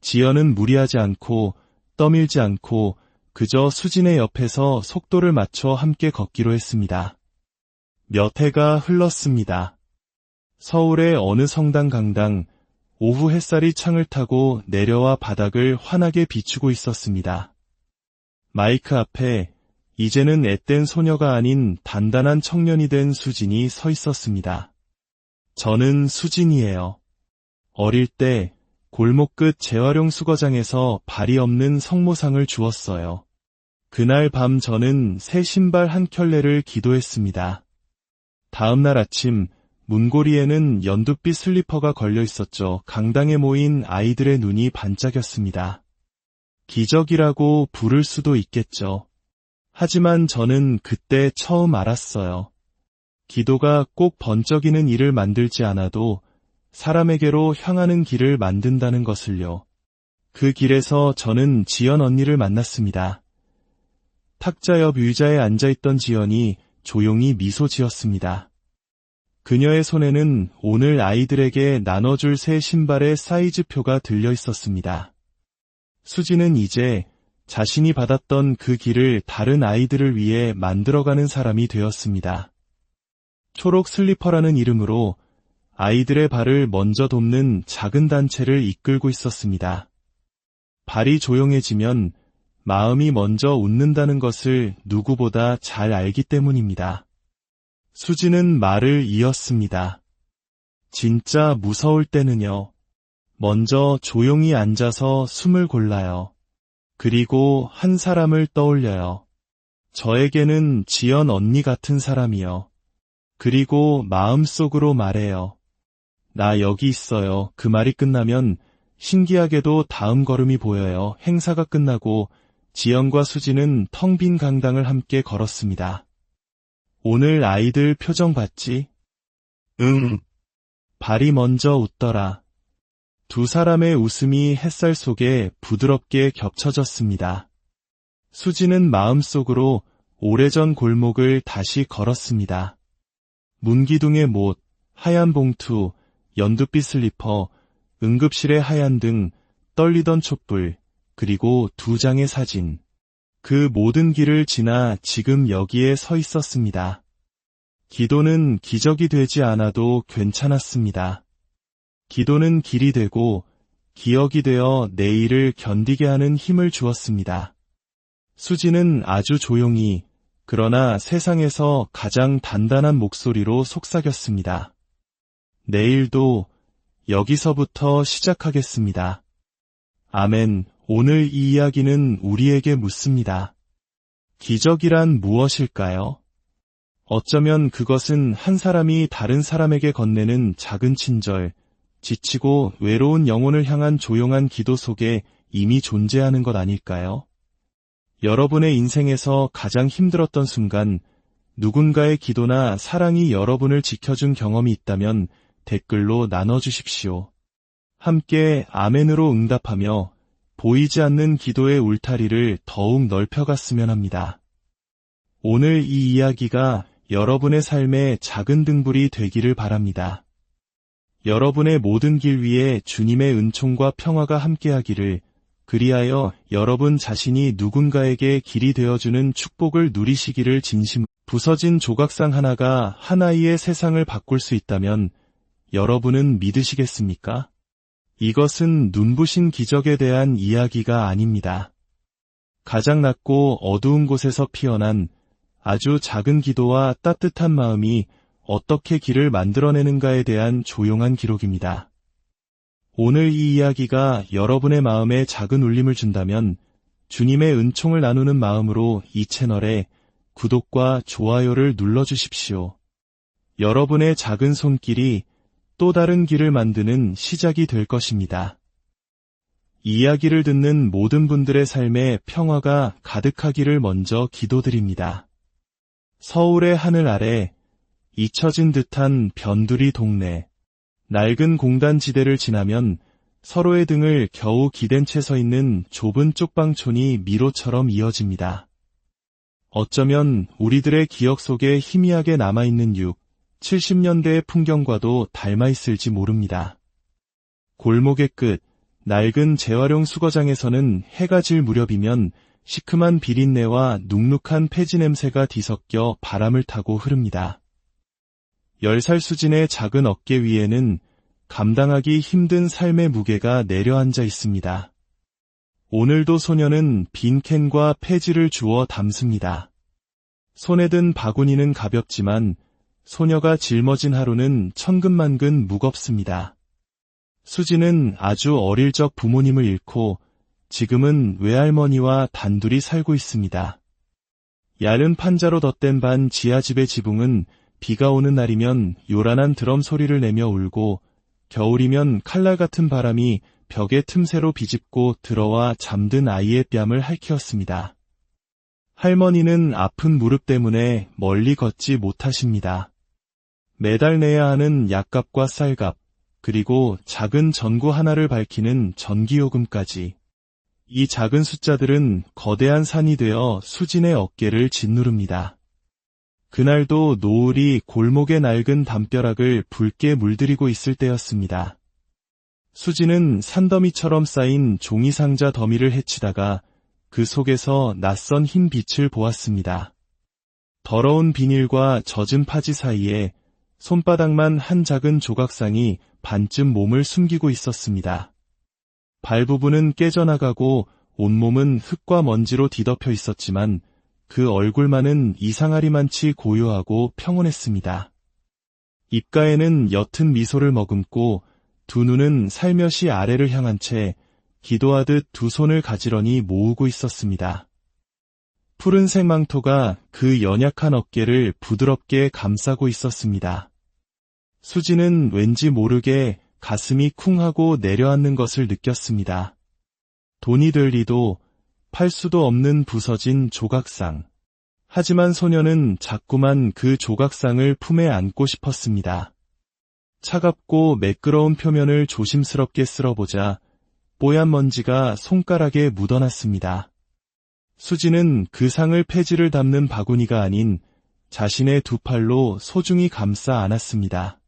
A: 지연은 무리하지 않고 떠밀지 않고 그저 수진의 옆에서 속도를 맞춰 함께 걷기로 했습니다. 몇 해가 흘렀습니다. 서울의 어느 성당 강당, 오후 햇살이 창을 타고 내려와 바닥을 환하게 비추고 있었습니다. 마이크 앞에 이제는 앳된 소녀가 아닌 단단한 청년이 된 수진이 서 있었습니다. 저는 수진이에요. 어릴 때 골목 끝 재활용 수거장에서 발이 없는 성모상을 주었어요. 그날 밤 저는 새 신발 한 켤레를 기도했습니다. 다음 날 아침 문고리에는 연두빛 슬리퍼가 걸려 있었죠. 강당에 모인 아이들의 눈이 반짝였습니다. 기적이라고 부를 수도 있겠죠. 하지만 저는 그때 처음 알았어요. 기도가 꼭 번쩍이는 일을 만들지 않아도 사람에게로 향하는 길을 만든다는 것을요. 그 길에서 저는 지연 언니를 만났습니다. 탁자 옆 의자에 앉아있던 지연이 조용히 미소 지었습니다. 그녀의 손에는 오늘 아이들에게 나눠줄 새 신발의 사이즈표가 들려 있었습니다. 수지는 이제 자신이 받았던 그 길을 다른 아이들을 위해 만들어가는 사람이 되었습니다. 초록 슬리퍼라는 이름으로 아이들의 발을 먼저 돕는 작은 단체를 이끌고 있었습니다. 발이 조용해지면 마음이 먼저 웃는다는 것을 누구보다 잘 알기 때문입니다. 수지는 말을 이었습니다. 진짜 무서울 때는요. 먼저 조용히 앉아서 숨을 골라요. 그리고 한 사람을 떠올려요. 저에게는 지연 언니 같은 사람이요. 그리고 마음속으로 말해요. 나 여기 있어요. 그 말이 끝나면 신기하게도 다음 걸음이 보여요. 행사가 끝나고 지연과 수지는 텅 빈 강당을 함께 걸었습니다. 오늘 아이들 표정 봤지? 응. 발이 먼저 웃더라. 두 사람의 웃음이 햇살 속에 부드럽게 겹쳐졌습니다. 수지는 마음속으로 오래전 골목을 다시 걸었습니다. 문기둥의 못, 하얀 봉투, 연두빛 슬리퍼, 응급실의 하얀 등, 떨리던 촛불, 그리고 두 장의 사진. 그 모든 길을 지나 지금 여기에 서 있었습니다. 기도는 기적이 되지 않아도 괜찮았습니다. 기도는 길이 되고 기억이 되어 내일을 견디게 하는 힘을 주었습니다. 수지는 아주 조용히, 그러나 세상에서 가장 단단한 목소리로 속삭였습니다. 내일도 여기서부터 시작하겠습니다. 아멘. 오늘 이 이야기는 우리에게 묻습니다. 기적이란 무엇일까요? 어쩌면 그것은 한 사람이 다른 사람에게 건네는 작은 친절, 지치고 외로운 영혼을 향한 조용한 기도 속에 이미 존재하는 것 아닐까요? 여러분의 인생에서 가장 힘들었던 순간, 누군가의 기도나 사랑이 여러분을 지켜준 경험이 있다면 댓글로 나눠주십시오. 함께 아멘으로 응답하며 보이지 않는 기도의 울타리를 더욱 넓혀갔으면 합니다. 오늘 이 이야기가 여러분의 삶의 작은 등불이 되기를 바랍니다. 여러분의 모든 길 위에 주님의 은총과 평화가 함께하기를, 그리하여 여러분 자신이 누군가에게 길이 되어주는 축복을 누리시기를 진심. 부서진 조각상 하나가 한 아이의 세상을 바꿀 수 있다면 여러분은 믿으시겠습니까? 이것은 눈부신 기적에 대한 이야기가 아닙니다. 가장 낮고 어두운 곳에서 피어난 아주 작은 기도와 따뜻한 마음이 어떻게 길을 만들어내는가에 대한 조용한 기록입니다. 오늘 이 이야기가 여러분의 마음에 작은 울림을 준다면 주님의 은총을 나누는 마음으로 이 채널에 구독과 좋아요를 눌러주십시오. 여러분의 작은 손길이 또 다른 길을 만드는 시작이 될 것입니다. 이야기를 듣는 모든 분들의 삶에 평화가 가득하기를 먼저 기도드립니다. 서울의 하늘 아래 잊혀진 듯한 변두리 동네, 낡은 공단지대를 지나면 서로의 등을 겨우 기댄 채 서 있는 좁은 쪽방촌이 미로처럼 이어집니다. 어쩌면 우리들의 기억 속에 희미하게 남아있는 70년대의 풍경과도 닮아있을지 모릅니다. 골목의 끝, 낡은 재활용 수거장에서는 해가 질 무렵이면 시큼한 비린내와 눅눅한 폐지 냄새가 뒤섞여 바람을 타고 흐릅니다. 10살 수진의 작은 어깨 위에는 감당하기 힘든 삶의 무게가 내려앉아 있습니다. 오늘도 소녀는 빈 캔과 폐지를 주워 담습니다. 손에 든 바구니는 가볍지만 소녀가 짊어진 하루는 천근만근 무겁습니다. 수지는 아주 어릴 적 부모님을 잃고 지금은 외할머니와 단둘이 살고 있습니다. 얇은 판자로 덧댄 반 지하집의 지붕은 비가 오는 날이면 요란한 드럼 소리를 내며 울고 겨울이면 칼날 같은 바람이 벽의 틈새로 비집고 들어와 잠든 아이의 뺨을 핥히었습니다. 할머니는 아픈 무릎 때문에 멀리 걷지 못하십니다. 매달 내야 하는 약값과 쌀값, 그리고 작은 전구 하나를 밝히는 전기요금까지. 이 작은 숫자들은 거대한 산이 되어 수진의 어깨를 짓누릅니다. 그날도 노을이 골목의 낡은 담벼락을 붉게 물들이고 있을 때였습니다. 수진은 산더미처럼 쌓인 종이상자 더미를 헤치다가 그 속에서 낯선 흰 빛을 보았습니다. 더러운 비닐과 젖은 파지 사이에 손바닥만 한 작은 조각상이 반쯤 몸을 숨기고 있었습니다. 발 부분은 깨져나가고 온몸은 흙과 먼지로 뒤덮여 있었지만 그 얼굴만은 이상하리만치 고요하고 평온했습니다. 입가에는 옅은 미소를 머금고 두 눈은 살며시 아래를 향한 채 기도하듯 두 손을 가지런히 모으고 있었습니다. 푸른색 망토가 그 연약한 어깨를 부드럽게 감싸고 있었습니다. 수지는 왠지 모르게 가슴이 쿵 하고 내려앉는 것을 느꼈습니다. 돈이 될 리도 팔 수도 없는 부서진 조각상. 하지만 소녀는 자꾸만 그 조각상을 품에 안고 싶었습니다. 차갑고 매끄러운 표면을 조심스럽게 쓸어보자 뽀얀 먼지가 손가락에 묻어났습니다. 수지는 그 상을 폐지를 담는 바구니가 아닌 자신의 두 팔로 소중히 감싸 안았습니다.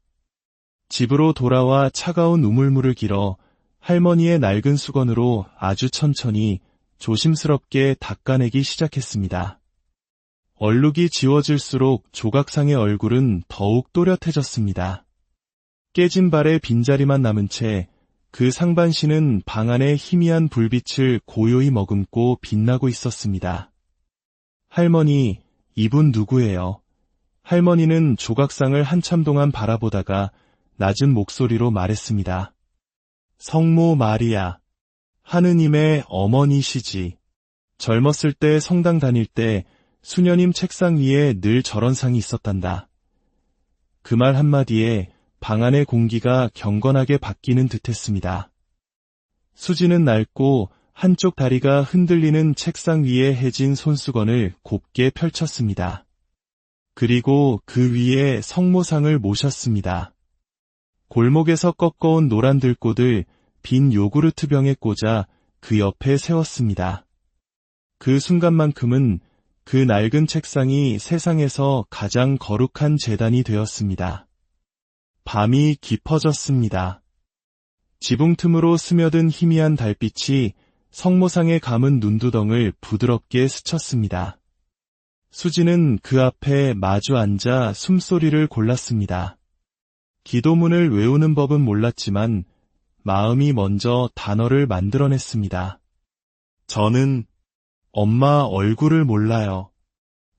A: 집으로 돌아와 차가운 우물물을 길어 할머니의 낡은 수건으로 아주 천천히 조심스럽게 닦아내기 시작했습니다. 얼룩이 지워질수록 조각상의 얼굴은 더욱 또렷해졌습니다. 깨진 발에 빈자리만 남은 채 그 상반신은 방 안의 희미한 불빛을 고요히 머금고 빛나고 있었습니다. 할머니, 이분 누구예요? 할머니는 조각상을 한참 동안 바라보다가 낮은 목소리로 말했습니다. 성모 마리아, 하느님의 어머니시지. 젊었을 때 성당 다닐 때 수녀님 책상 위에 늘 저런 상이 있었단다. 그 말 한마디에 방 안의 공기가 경건하게 바뀌는 듯했습니다. 수지는 낡고 한쪽 다리가 흔들리는 책상 위에 해진 손수건을 곱게 펼쳤습니다. 그리고 그 위에 성모상을 모셨습니다. 골목에서 꺾어온 노란 들꽃을 빈 요구르트 병에 꽂아 그 옆에 세웠습니다. 그 순간만큼은 그 낡은 책상이 세상에서 가장 거룩한 제단이 되었습니다. 밤이 깊어졌습니다. 지붕 틈으로 스며든 희미한 달빛이 성모상에 감은 눈두덩을 부드럽게 스쳤습니다. 수지는 그 앞에 마주 앉아 숨소리를 골랐습니다. 기도문을 외우는 법은 몰랐지만 마음이 먼저 단어를 만들어냈습니다. 저는 엄마 얼굴을 몰라요.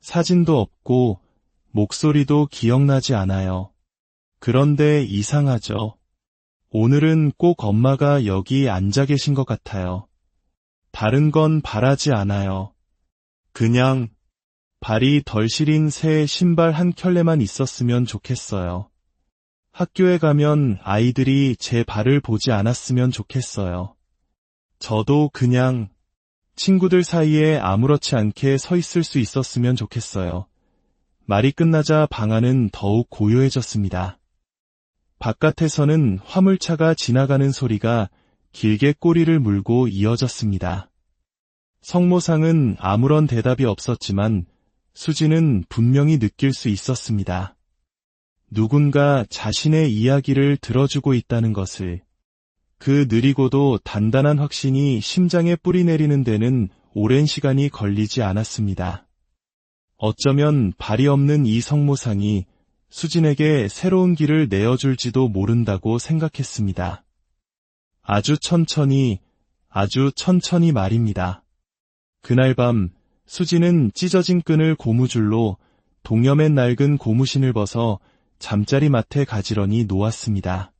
A: 사진도 없고 목소리도 기억나지 않아요. 그런데 이상하죠. 오늘은 꼭 엄마가 여기 앉아 계신 것 같아요. 다른 건 바라지 않아요. 그냥 발이 덜 시린 새 신발 한 켤레만 있었으면 좋겠어요. 학교에 가면 아이들이 제 발을 보지 않았으면 좋겠어요. 저도 그냥 친구들 사이에 아무렇지 않게 서 있을 수 있었으면 좋겠어요. 말이 끝나자 방 안은 더욱 고요해졌습니다. 바깥에서는 화물차가 지나가는 소리가 길게 꼬리를 물고 이어졌습니다. 성모상은 아무런 대답이 없었지만 수지는 분명히 느낄 수 있었습니다. 누군가 자신의 이야기를 들어주고 있다는 것을. 그 느리고도 단단한 확신이 심장에 뿌리 내리는 데는 오랜 시간이 걸리지 않았습니다. 어쩌면 발이 없는 이 성모상이 수진에게 새로운 길을 내어줄지도 모른다고 생각했습니다. 아주 천천히 말입니다. 그날 밤 수진은 찢어진 끈을 고무줄로 동여맨 낡은 고무신을 벗어 잠자리 맡에 가지런히 놓았습니다.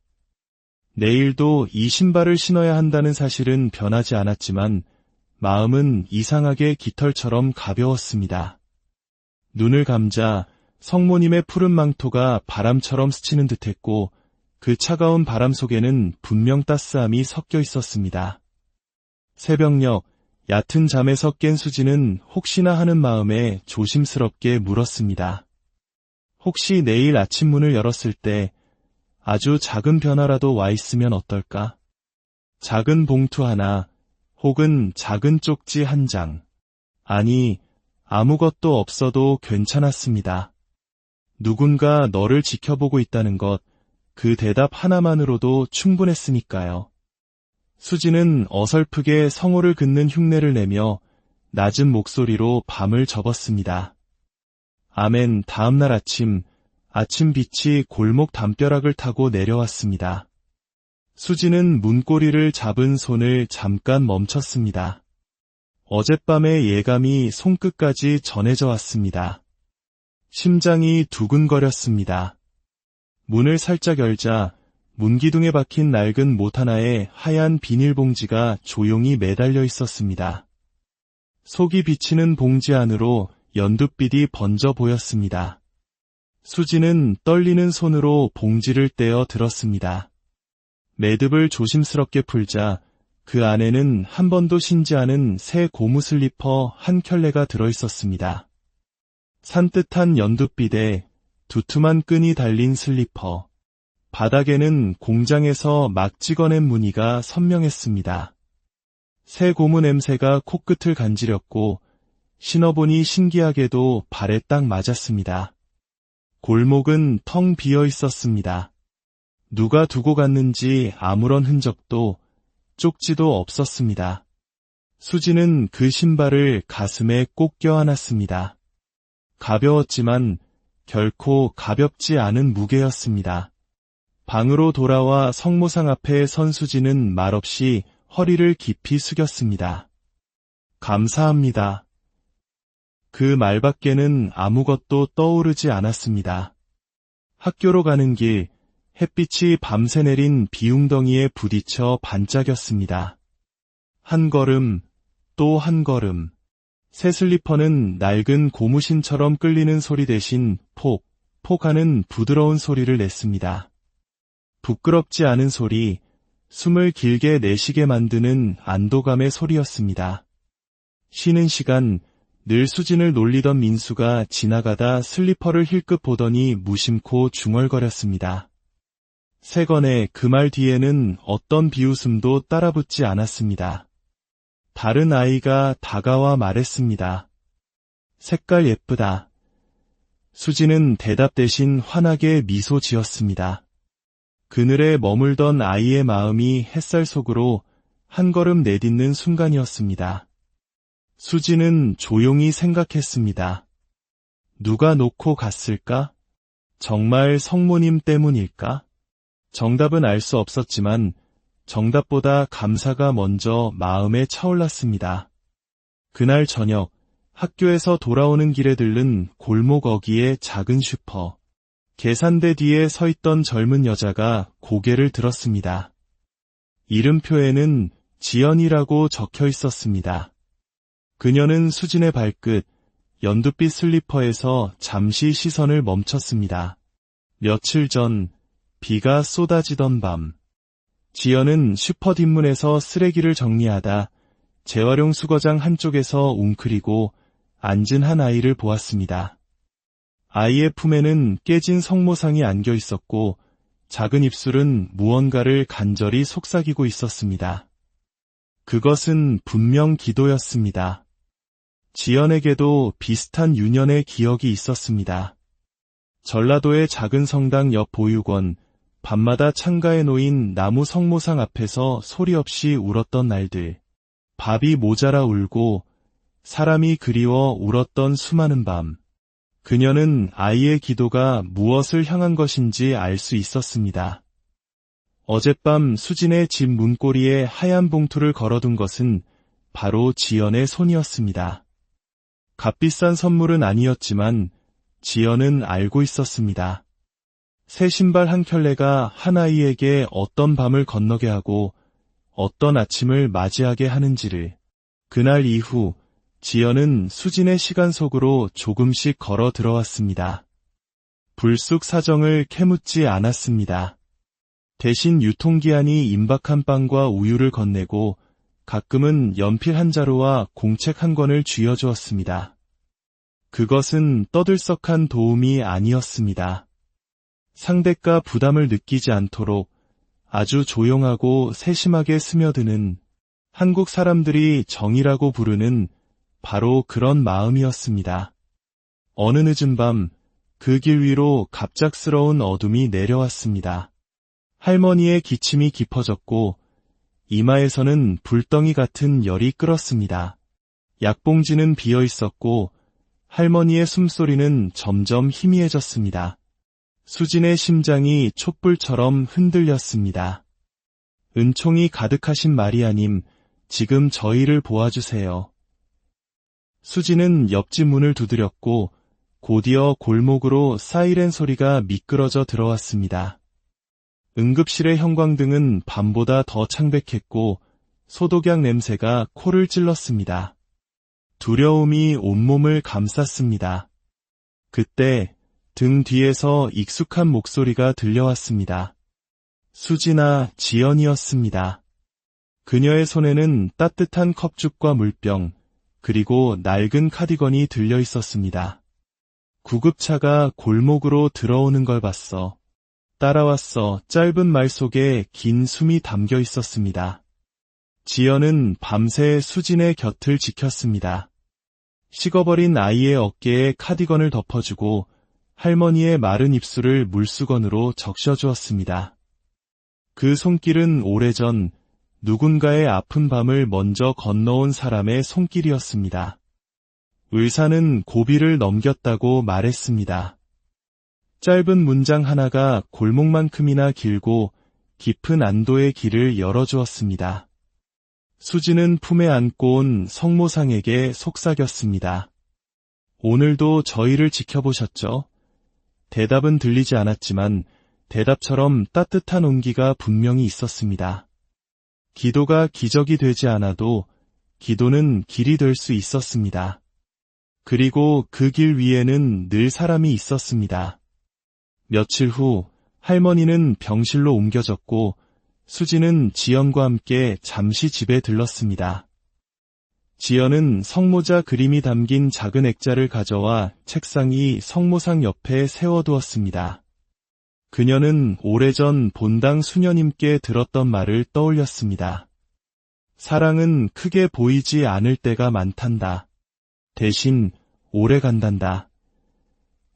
A: 내일도 이 신발을 신어야 한다는 사실은 변하지 않았지만 마음은 이상하게 깃털처럼 가벼웠습니다. 눈을 감자 성모님의 푸른 망토가 바람처럼 스치는 듯했고 그 차가운 바람 속에는 분명 따스함이 섞여 있었습니다. 새벽녘 얕은 잠에서 깬 수지는 혹시나 하는 마음에 조심스럽게 물었습니다. 혹시 내일 아침 문을 열었을 때 아주 작은 변화라도 와 있으면 어떨까? 작은 봉투 하나 혹은 작은 쪽지 한 장. 아니, 아무것도 없어도 괜찮았습니다. 누군가 너를 지켜보고 있다는 것, 그 대답 하나만으로도 충분했으니까요. 수지는 어설프게 성호를 긋는 흉내를 내며 낮은 목소리로 밤을 접었습니다. 아멘. 다음날 아침 아침 빛이 골목 담벼락을 타고 내려왔습니다. 수지는 문고리를 잡은 손을 잠깐 멈췄습니다. 어젯밤의 예감이 손끝까지 전해져 왔습니다. 심장이 두근거렸습니다. 문을 살짝 열자 문기둥에 박힌 낡은 못 하나에 하얀 비닐봉지가 조용히 매달려 있었습니다. 속이 비치는 봉지 안으로 연두빛이 번져 보였습니다. 수지는 떨리는 손으로 봉지를 떼어 들었습니다. 매듭을 조심스럽게 풀자 그 안에는 한 번도 신지 않은 새 고무 슬리퍼 한 켤레가 들어있었습니다. 산뜻한 연두빛에 두툼한 끈이 달린 슬리퍼. 바닥에는 공장에서 막 찍어낸 무늬가 선명했습니다. 새 고무 냄새가 코끝을 간지렸고 신어보니 신기하게도 발에 딱 맞았습니다. 골목은 텅 비어 있었습니다. 누가 두고 갔는지 아무런 흔적도 쪽지도 없었습니다. 수지는 그 신발을 가슴에 꼭 껴안았습니다. 가벼웠지만 결코 가볍지 않은 무게였습니다. 방으로 돌아와 성모상 앞에 선 수지는 말없이 허리를 깊이 숙였습니다. 감사합니다. 그 말밖에는 아무것도 떠오르지 않았습니다. 학교로 가는 길, 햇빛이 밤새 내린 비웅덩이에 부딪혀 반짝였습니다. 한 걸음, 또 한 걸음. 새 슬리퍼는 낡은 고무신처럼 끌리는 소리 대신 폭, 폭 하는 부드러운 소리를 냈습니다. 부끄럽지 않은 소리, 숨을 길게 내쉬게 만드는 안도감의 소리였습니다. 쉬는 시간, 늘 수진을 놀리던 민수가 지나가다 슬리퍼를 힐끗 보더니 무심코 중얼거렸습니다. 세건의 그 말 뒤에는 어떤 비웃음도 따라붙지 않았습니다. 다른 아이가 다가와 말했습니다. 색깔 예쁘다. 수지는 대답 대신 환하게 미소 지었습니다. 그늘에 머물던 아이의 마음이 햇살 속으로 한 걸음 내딛는 순간이었습니다. 수지는 조용히 생각했습니다. 누가 놓고 갔을까? 정말 성모님 때문일까? 정답은 알 수 없었지만 정답보다 감사가 먼저 마음에 차올랐습니다. 그날 저녁 학교에서 돌아오는 길에 들른 골목 어귀의 작은 슈퍼. 계산대 뒤에 서 있던 젊은 여자가 고개를 들었습니다. 이름표에는 지연이라고 적혀 있었습니다. 그녀는 수진의 발끝, 연두빛 슬리퍼에서 잠시 시선을 멈췄습니다. 며칠 전 비가 쏟아지던 밤, 지연은 슈퍼 뒷문에서 쓰레기를 정리하다 재활용 수거장 한쪽에서 웅크리고 앉은 한 아이를 보았습니다. 아이의 품에는 깨진 성모상이 안겨 있었고 작은 입술은 무언가를 간절히 속삭이고 있었습니다. 그것은 분명 기도였습니다. 지연에게도 비슷한 유년의 기억이 있었습니다. 전라도의 작은 성당 옆 보육원, 밤마다 창가에 놓인 나무 성모상 앞에서 소리 없이 울었던 날들. 밥이 모자라 울고 사람이 그리워 울었던 수많은 밤. 그녀는 아이의 기도가 무엇을 향한 것인지 알 수 있었습니다. 어젯밤 수진의 집 문고리에 하얀 봉투를 걸어둔 것은 바로 지연의 손이었습니다. 값비싼 선물은 아니었지만 지연은 알고 있었습니다. 새 신발 한 켤레가 한 아이에게 어떤 밤을 건너게 하고 어떤 아침을 맞이하게 하는지를. 그날 이후 지연은 수진의 시간 속으로 조금씩 걸어 들어왔습니다. 불쑥 사정을 캐묻지 않았습니다. 대신 유통기한이 임박한 빵과 우유를 건네고 가끔은 연필 한 자루와 공책 한 권을 쥐어주었습니다. 그것은 떠들썩한 도움이 아니었습니다. 상대가 부담을 느끼지 않도록 아주 조용하고 세심하게 스며드는 한국 사람들이 정이라고 부르는 바로 그런 마음이었습니다. 어느 늦은 밤 그 길 위로 갑작스러운 어둠이 내려왔습니다. 할머니의 기침이 깊어졌고 이마에서는 불덩이 같은 열이 끓었습니다. 약봉지는 비어 있었고 할머니의 숨소리는 점점 희미해졌습니다. 수진의 심장이 촛불처럼 흔들렸습니다. 은총이 가득하신 마리아님, 지금 저희를 보아주세요. 수진은 옆집 문을 두드렸고 곧이어 골목으로 사이렌 소리가 미끄러져 들어왔습니다. 응급실의 형광등은 밤보다 더 창백했고 소독약 냄새가 코를 찔렀습니다. 두려움이 온몸을 감쌌습니다. 그때 등 뒤에서 익숙한 목소리가 들려왔습니다. 수진아, 지연이었습니다. 그녀의 손에는 따뜻한 컵죽과 물병, 그리고 낡은 카디건이 들려 있었습니다. 구급차가 골목으로 들어오는 걸 봤어. 따라왔어. 짧은 말 속에 긴 숨이 담겨 있었습니다. 지연은 밤새 수진의 곁을 지켰습니다. 식어버린 아이의 어깨에 카디건을 덮어주고 할머니의 마른 입술을 물수건으로 적셔주었습니다. 그 손길은 오래전 누군가의 아픈 밤을 먼저 건너온 사람의 손길이었습니다. 의사는 고비를 넘겼다고 말했습니다. 짧은 문장 하나가 골목만큼이나 길고 깊은 안도의 길을 열어주었습니다. 수진은 품에 안고 온 성모상에게 속삭였습니다. 오늘도 저희를 지켜보셨죠? 대답은 들리지 않았지만 대답처럼 따뜻한 온기가 분명히 있었습니다. 기도가 기적이 되지 않아도 기도는 길이 될 수 있었습니다. 그리고 그 길 위에는 늘 사람이 있었습니다. 며칠 후 할머니는 병실로 옮겨졌고 수진은 지연과 함께 잠시 집에 들렀습니다. 지연은 성모자 그림이 담긴 작은 액자를 가져와 책상 위 성모상 옆에 세워두었습니다. 그녀는 오래전 본당 수녀님께 들었던 말을 떠올렸습니다. 사랑은 크게 보이지 않을 때가 많단다. 대신 오래 간단다.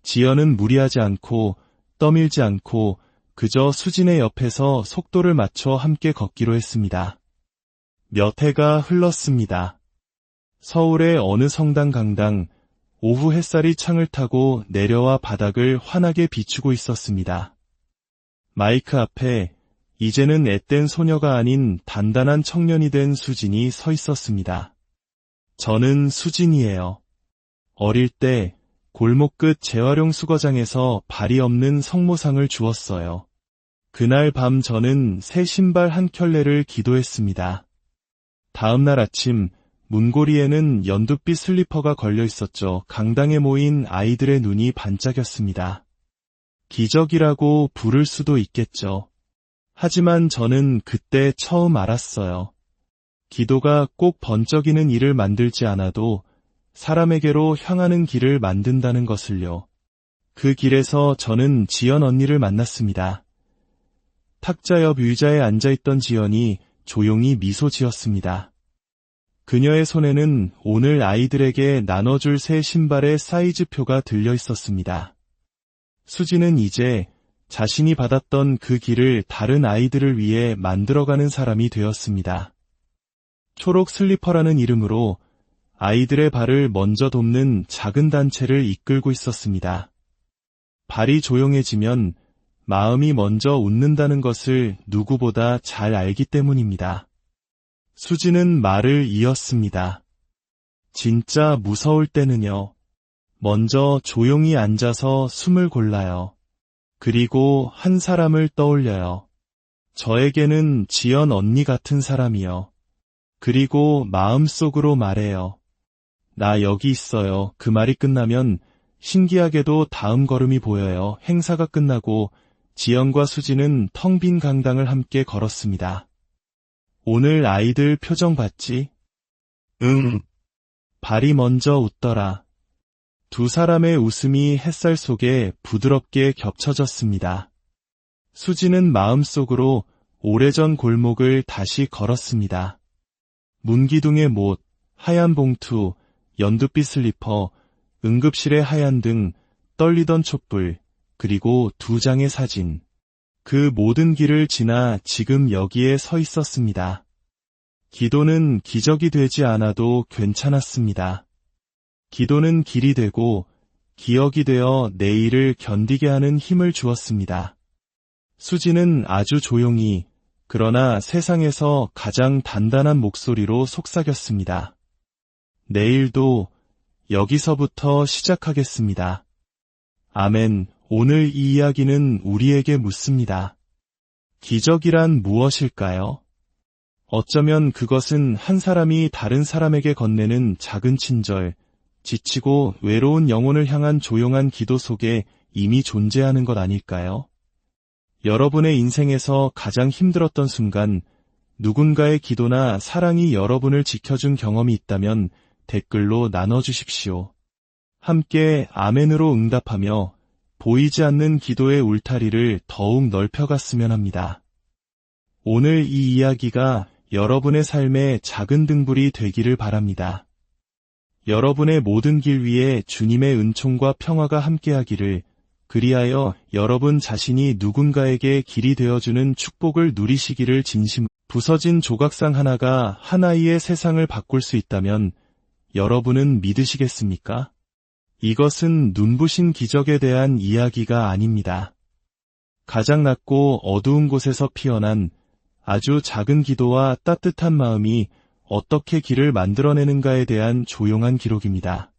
A: 지연은 무리하지 않고 떠밀지 않고 그저 수진의 옆에서 속도를 맞춰 함께 걷기로 했습니다. 몇 해가 흘렀습니다. 서울의 어느 성당 강당, 오후 햇살이 창을 타고 내려와 바닥을 환하게 비추고 있었습니다. 마이크 앞에 이제는 앳된 소녀가 아닌 단단한 청년이 된 수진이 서 있었습니다. 저는 수진이에요. 어릴 때 골목 끝 재활용 수거장에서 발이 없는 성모상을 주었어요. 그날 밤 저는 새 신발 한 켤레를 기도했습니다. 다음 날 아침 문고리에는 연두빛 슬리퍼가 걸려 있었죠. 강당에 모인 아이들의 눈이 반짝였습니다. 기적이라고 부를 수도 있겠죠. 하지만 저는 그때 처음 알았어요. 기도가 꼭 번쩍이는 일을 만들지 않아도 사람에게로 향하는 길을 만든다는 것을요. 그 길에서 저는 지연 언니를 만났습니다. 탁자 옆 의자에 앉아있던 지연이 조용히 미소 지었습니다. 그녀의 손에는 오늘 아이들에게 나눠줄 새 신발의 사이즈표가 들려 있었습니다. 수진은 이제 자신이 받았던 그 길을 다른 아이들을 위해 만들어가는 사람이 되었습니다. 초록 슬리퍼라는 이름으로 아이들의 발을 먼저 돕는 작은 단체를 이끌고 있었습니다. 발이 조용해지면 마음이 먼저 웃는다는 것을 누구보다 잘 알기 때문입니다. 수진은 말을 이었습니다. 진짜 무서울 때는요. 먼저 조용히 앉아서 숨을 골라요. 그리고 한 사람을 떠올려요. 저에게는 지연 언니 같은 사람이요. 그리고 마음속으로 말해요. 나 여기 있어요. 그 말이 끝나면 신기하게도 다음 걸음이 보여요. 행사가 끝나고 지연과 수진은 텅 빈 강당을 함께 걸었습니다. 오늘 아이들 표정 봤지? 응. 발이 먼저 웃더라. 두 사람의 웃음이 햇살 속에 부드럽게 겹쳐졌습니다. 수진은 마음속으로 오래전 골목을 다시 걸었습니다. 문기둥의 못, 하얀 봉투, 연두빛 슬리퍼, 응급실의 하얀 등, 떨리던 촛불, 그리고 두 장의 사진. 그 모든 길을 지나 지금 여기에 서 있었습니다. 기도는 기적이 되지 않아도 괜찮았습니다. 기도는 길이 되고 기억이 되어 내일을 견디게 하는 힘을 주었습니다. 수지는 아주 조용히, 그러나 세상에서 가장 단단한 목소리로 속삭였습니다. 내일도 여기서부터 시작하겠습니다. 아멘. 오늘 이 이야기는 우리에게 묻습니다. 기적이란 무엇일까요? 어쩌면 그것은 한 사람이 다른 사람에게 건네는 작은 친절, 지치고 외로운 영혼을 향한 조용한 기도 속에 이미 존재하는 것 아닐까요? 여러분의 인생에서 가장 힘들었던 순간, 누군가의 기도나 사랑이 여러분을 지켜준 경험이 있다면 댓글로 나눠주십시오. 함께 아멘으로 응답하며 보이지 않는 기도의 울타리를 더욱 넓혀갔으면 합니다. 오늘 이 이야기가 여러분의 삶의 작은 등불이 되기를 바랍니다. 여러분의 모든 길 위에 주님의 은총과 평화가 함께하기를, 그리하여 여러분 자신이 누군가에게 길이 되어주는 축복을 누리시기를 진심으로. 부서진 조각상 하나가 한 아이의 세상을 바꿀 수 있다면 여러분은 믿으시겠습니까? 이것은 눈부신 기적에 대한 이야기가 아닙니다. 가장 낮고 어두운 곳에서 피어난 아주 작은 기도와 따뜻한 마음이 어떻게 길을 만들어내는가에 대한 조용한 기록입니다.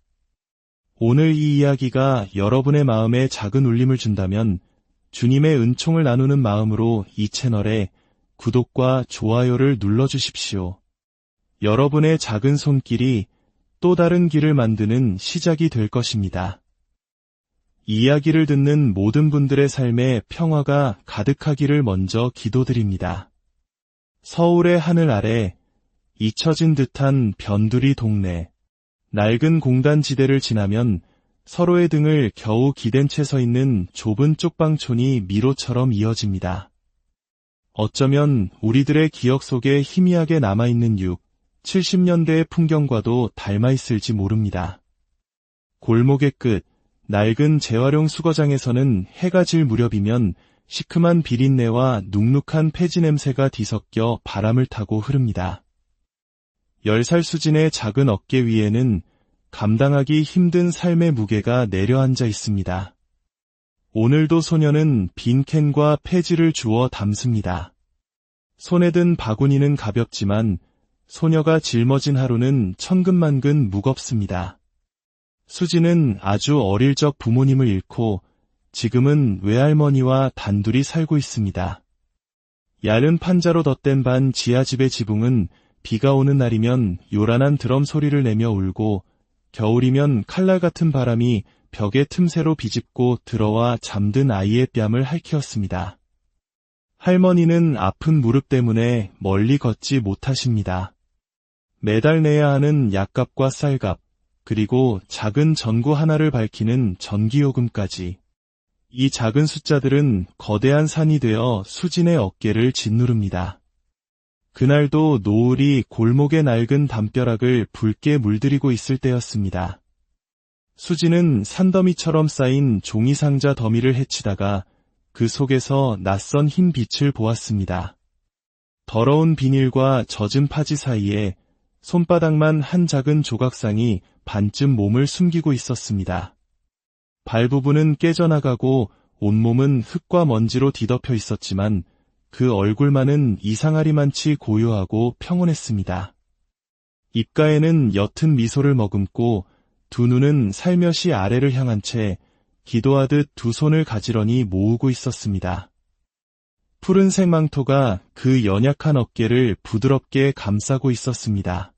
A: 오늘 이 이야기가 여러분의 마음에 작은 울림을 준다면 주님의 은총을 나누는 마음으로 이 채널에 구독과 좋아요를 눌러주십시오. 여러분의 작은 손길이 또 다른 길을 만드는 시작이 될 것입니다. 이야기를 듣는 모든 분들의 삶에 평화가 가득하기를 먼저 기도드립니다. 서울의 하늘 아래 잊혀진 듯한 변두리 동네. 낡은 공단지대를 지나면 서로의 등을 겨우 기댄 채 서 있는 좁은 쪽방촌이 미로처럼 이어집니다. 어쩌면 우리들의 기억 속에 희미하게 남아있는 70년대의 풍경과도 닮아있을지 모릅니다. 골목의 끝, 낡은 재활용 수거장에서는 해가 질 무렵이면 시큼한 비린내와 눅눅한 폐지 냄새가 뒤섞여 바람을 타고 흐릅니다. 10살 수진의 작은 어깨 위에는 감당하기 힘든 삶의 무게가 내려앉아 있습니다. 오늘도 소녀는 빈 캔과 폐지를 주워 담습니다. 손에 든 바구니는 가볍지만 소녀가 짊어진 하루는 천근만근 무겁습니다. 수지는 아주 어릴 적 부모님을 잃고 지금은 외할머니와 단둘이 살고 있습니다. 얇은 판자로 덧댄 반 지하집의 지붕은 비가 오는 날이면 요란한 드럼 소리를 내며 울고 겨울이면 칼날 같은 바람이 벽의 틈새로 비집고 들어와 잠든 아이의 뺨을 핥히었습니다. 할머니는 아픈 무릎 때문에 멀리 걷지 못하십니다. 매달 내야 하는 약값과 쌀값, 그리고 작은 전구 하나를 밝히는 전기요금까지. 이 작은 숫자들은 거대한 산이 되어 수진의 어깨를 짓누릅니다. 그날도 노을이 골목의 낡은 담벼락을 붉게 물들이고 있을 때였습니다. 수진은 산더미처럼 쌓인 종이상자 더미를 헤치다가 그 속에서 낯선 흰 빛을 보았습니다. 더러운 비닐과 젖은 파지 사이에 손바닥만 한 작은 조각상이 반쯤 몸을 숨기고 있었습니다. 발 부분은 깨져나가고 온몸은 흙과 먼지로 뒤덮여 있었지만 그 얼굴만은 이상하리만치 고요하고 평온했습니다. 입가에는 옅은 미소를 머금고 두 눈은 살며시 아래를 향한 채 기도하듯 두 손을 가지런히 모으고 있었습니다. 푸른색 망토가 그 연약한 어깨를 부드럽게 감싸고 있었습니다.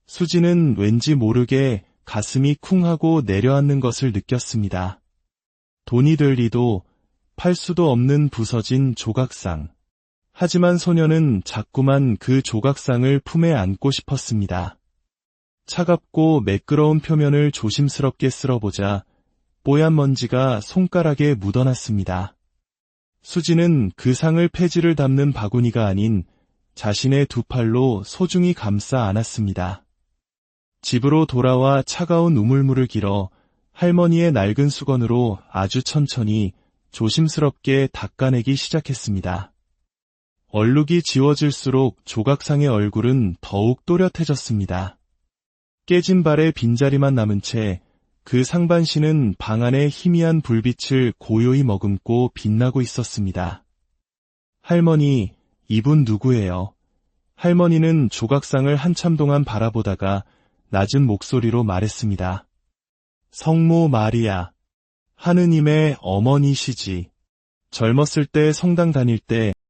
A: 수지는 왠지 모르게 가슴이 쿵 하고 내려앉는 것을 느꼈습니다. 돈이 될 리도 팔 수도 없는 부서진 조각상. 하지만 소녀는 자꾸만 그 조각상을 품에 안고 싶었습니다. 차갑고 매끄러운 표면을 조심스럽게 쓸어보자 뽀얀 먼지가 손가락에 묻어났습니다. 수지는 그 상을 폐지를 담는 바구니가 아닌 자신의 두 팔로 소중히 감싸 안았습니다. 집으로 돌아와 차가운 우물물을 길어 할머니의 낡은 수건으로 아주 천천히 조심스럽게 닦아내기 시작했습니다. 얼룩이 지워질수록 조각상의 얼굴은 더욱 또렷해졌습니다. 깨진 발에 빈자리만 남은 채 그 상반신은 방 안의 희미한 불빛을 고요히 머금고 빛나고 있었습니다. 할머니, 이분 누구예요? 할머니는 조각상을 한참 동안 바라보다가 낮은 목소리로 말했습니다. 성모 마리아, 하느님의 어머니시지. 젊었을 때 성당 다닐 때